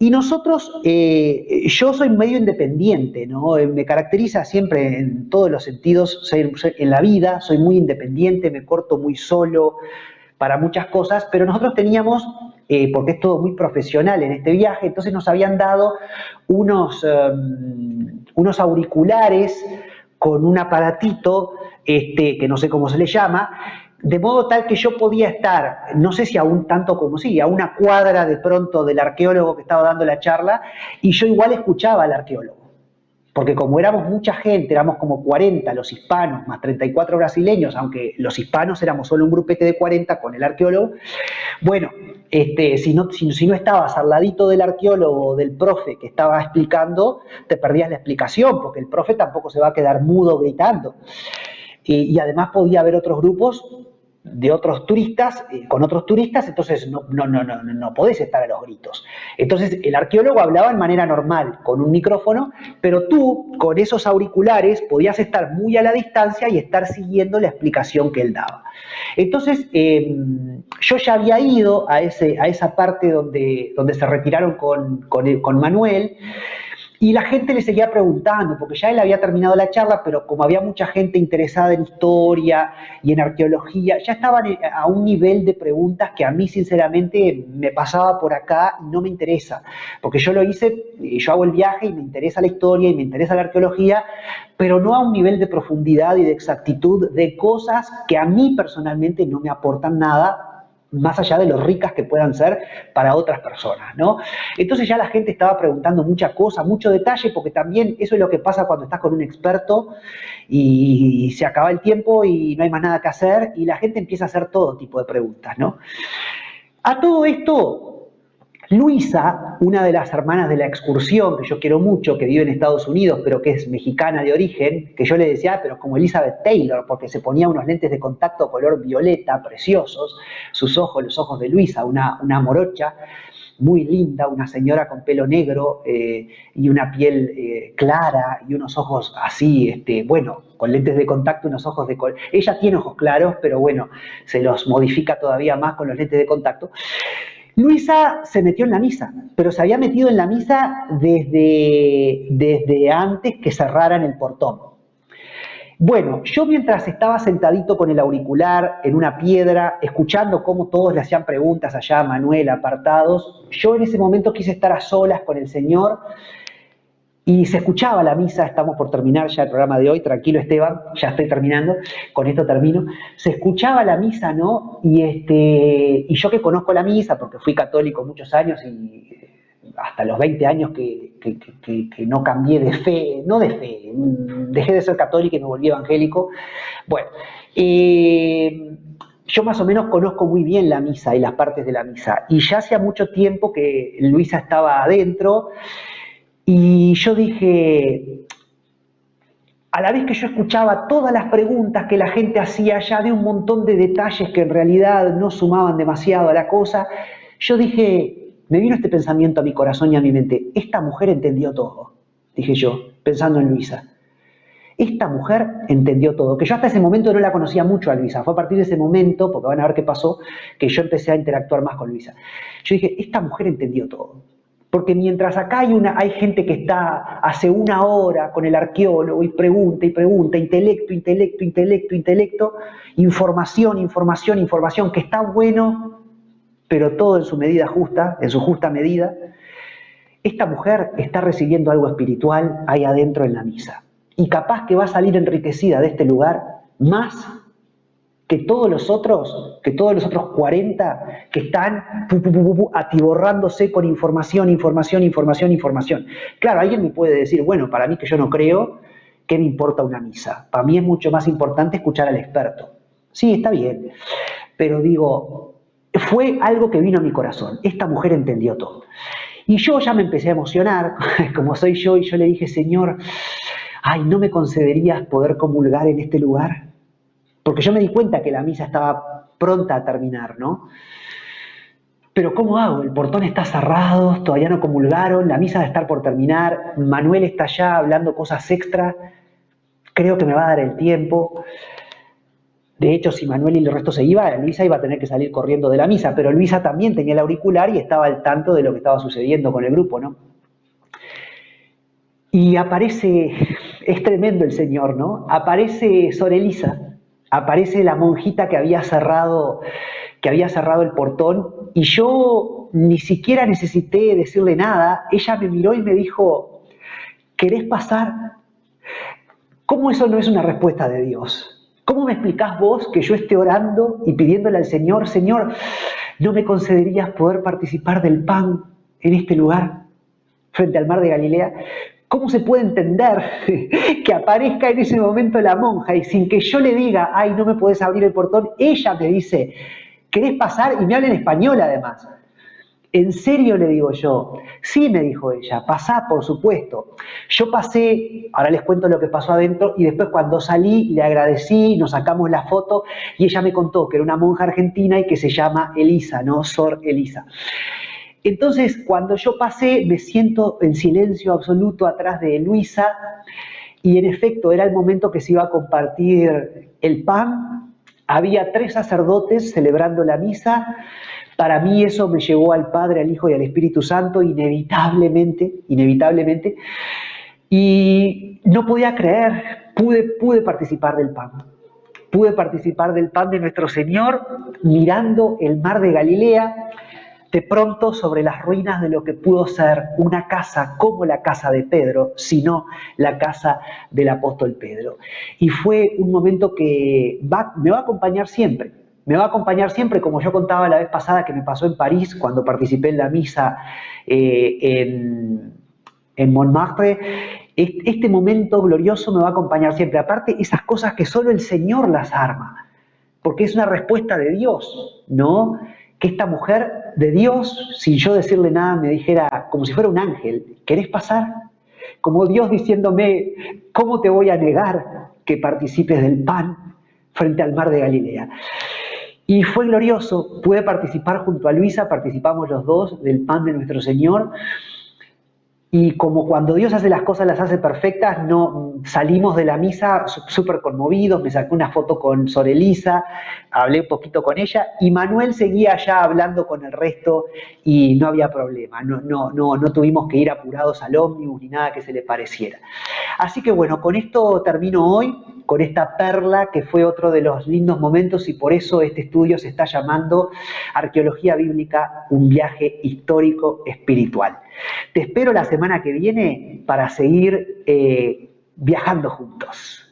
Y nosotros, yo soy medio independiente, ¿no? Me caracteriza siempre en todos los sentidos, en la vida, soy muy independiente, me corto muy solo para muchas cosas, pero nosotros teníamos, porque es todo muy profesional en este viaje, entonces nos habían dado unos auriculares con un aparatito, que no sé cómo se le llama, de modo tal que yo podía estar, no sé si aún tanto como sí, a una cuadra de pronto del arqueólogo que estaba dando la charla, y yo igual escuchaba al arqueólogo. Porque como éramos mucha gente, éramos como 40 los hispanos, más 34 brasileños, aunque los hispanos éramos solo un grupete de 40 con el arqueólogo, bueno, si no estabas al ladito del arqueólogo o del profe que estaba explicando, te perdías la explicación, porque el profe tampoco se va a quedar mudo gritando. Y además podía haber otros grupos de otros turistas, con otros turistas, entonces no podés estar a los gritos. Entonces el arqueólogo hablaba en manera normal, con un micrófono, pero tú, con esos auriculares, podías estar muy a la distancia y estar siguiendo la explicación que él daba. Entonces, yo ya había ido a esa parte donde se retiraron con Manuel, y la gente le seguía preguntando, porque ya él había terminado la charla, pero como había mucha gente interesada en historia y en arqueología, ya estaban a un nivel de preguntas que a mí sinceramente me pasaba por acá y no me interesa, porque yo hago el viaje y me interesa la historia y me interesa la arqueología, pero no a un nivel de profundidad y de exactitud de cosas que a mí personalmente no me aportan nada, más allá de lo ricas que puedan ser para otras personas, ¿no? Entonces ya la gente estaba preguntando muchas cosas, mucho detalle, porque también eso es lo que pasa cuando estás con un experto y se acaba el tiempo y no hay más nada que hacer, y la gente empieza a hacer todo tipo de preguntas, ¿no? A todo esto, Luisa, una de las hermanas de la excursión, que yo quiero mucho, que vive en Estados Unidos, pero que es mexicana de origen, que yo le decía, pero como Elizabeth Taylor, porque se ponía unos lentes de contacto color violeta, preciosos, sus ojos, los ojos de Luisa, una morocha muy linda, una señora con pelo negro y una piel clara y unos ojos así, bueno, con lentes de contacto, unos ojos de color. Ella tiene ojos claros, pero bueno, se los modifica todavía más con los lentes de contacto. Luisa se metió en la misa, pero se había metido en la misa desde antes que cerraran el portón. Bueno, yo mientras estaba sentadito con el auricular en una piedra, escuchando cómo todos le hacían preguntas allá a Manuel, apartados, yo en ese momento quise estar a solas con el Señor y se escuchaba la misa. Estamos por terminar ya el programa de hoy, tranquilo Esteban, ya estoy terminando, con esto termino. Se escuchaba la misa, ¿no? Y yo que conozco la misa, porque fui católico muchos años y hasta los 20 años que no cambié de fe, no de fe, dejé de ser católico y me volví evangélico. Bueno, yo más o menos conozco muy bien la misa y las partes de la misa, y ya hacía mucho tiempo que Luisa estaba adentro. Y yo dije, a la vez que yo escuchaba todas las preguntas que la gente hacía ya de un montón de detalles que en realidad no sumaban demasiado a la cosa, yo dije, me vino este pensamiento a mi corazón y a mi mente, esta mujer entendió todo, dije yo, pensando en Luisa. Esta mujer entendió todo, que yo hasta ese momento no la conocía mucho a Luisa, fue a partir de ese momento, porque van a ver qué pasó, que yo empecé a interactuar más con Luisa. Yo dije, esta mujer entendió todo. Porque mientras acá hay gente que está hace una hora con el arqueólogo y pregunta, intelecto, información, que está bueno, pero todo en su medida justa, en su justa medida, esta mujer está recibiendo algo espiritual ahí adentro en la misa. Y capaz que va a salir enriquecida de este lugar más que todos los otros 40 que están atiborrándose con información. Claro, alguien me puede decir, bueno, para mí que yo no creo, ¿qué me importa una misa? Para mí es mucho más importante escuchar al experto. Sí, está bien, pero digo, fue algo que vino a mi corazón. Esta mujer entendió todo. Y yo ya me empecé a emocionar, como soy yo, y yo le dije, Señor, ¿no me concederías poder comulgar en este lugar? Porque yo me di cuenta que la misa estaba pronta a terminar, ¿no? Pero ¿cómo hago? El portón está cerrado, todavía no comulgaron, la misa debe estar por terminar, Manuel está allá hablando cosas extra, creo que me va a dar el tiempo. De hecho, si Manuel y el resto se iba, Luisa iba a tener que salir corriendo de la misa, pero Luisa también tenía el auricular y estaba al tanto de lo que estaba sucediendo con el grupo, ¿no? Y aparece, es tremendo el Señor, ¿no? Aparece Sor Elisa, aparece la monjita que había cerrado el portón, y yo ni siquiera necesité decirle nada. Ella me miró y me dijo, ¿querés pasar? ¿Cómo eso no es una respuesta de Dios? ¿Cómo me explicás vos que yo esté orando y pidiéndole al Señor, Señor, ¿no me concederías poder participar del pan en este lugar, frente al mar de Galilea? ¿Cómo se puede entender que aparezca en ese momento la monja y sin que yo le diga, ay, no me podés abrir el portón, ella me dice, ¿querés pasar? Y me habla en español además. ¿En serio? Le digo yo. Sí, me dijo ella, pasá, por supuesto. Yo pasé, ahora les cuento lo que pasó adentro, y después cuando salí le agradecí, nos sacamos la foto, y ella me contó que era una monja argentina y que se llama Elisa, ¿no? Sor Elisa. Entonces, cuando yo pasé, me siento en silencio absoluto atrás de Luisa, y en efecto era el momento que se iba a compartir el pan. Había 3 sacerdotes celebrando la misa. Para mí eso me llevó al Padre, al Hijo y al Espíritu Santo, inevitablemente, y no podía creer, pude participar del pan. Pude participar del pan de nuestro Señor, mirando el mar de Galilea, de pronto sobre las ruinas de lo que pudo ser una casa como la casa de Pedro, sino la casa del apóstol Pedro. Y fue un momento que me va a acompañar siempre. Me va a acompañar siempre, como yo contaba la vez pasada que me pasó en París, cuando participé en la misa en Montmartre. Este momento glorioso me va a acompañar siempre. Aparte, esas cosas que solo el Señor las arma, porque es una respuesta de Dios, ¿no? Que esta mujer de Dios, sin yo decirle nada, me dijera, como si fuera un ángel, ¿querés pasar? Como Dios diciéndome, ¿cómo te voy a negar que participes del pan frente al mar de Galilea? Y fue glorioso, pude participar junto a Luisa, participamos los dos del pan de nuestro Señor. Y como cuando Dios hace las cosas, las hace perfectas, no salimos de la misa súper conmovidos, me saqué una foto con Sor Elisa, hablé un poquito con ella, y Manuel seguía allá hablando con el resto y no había problema, no tuvimos que ir apurados al ómnibus ni nada que se le pareciera. Así que bueno, con esto termino hoy, con esta perla que fue otro de los lindos momentos, y por eso este estudio se está llamando Arqueología Bíblica, un viaje histórico espiritual. Te espero la semana que viene para seguir viajando juntos.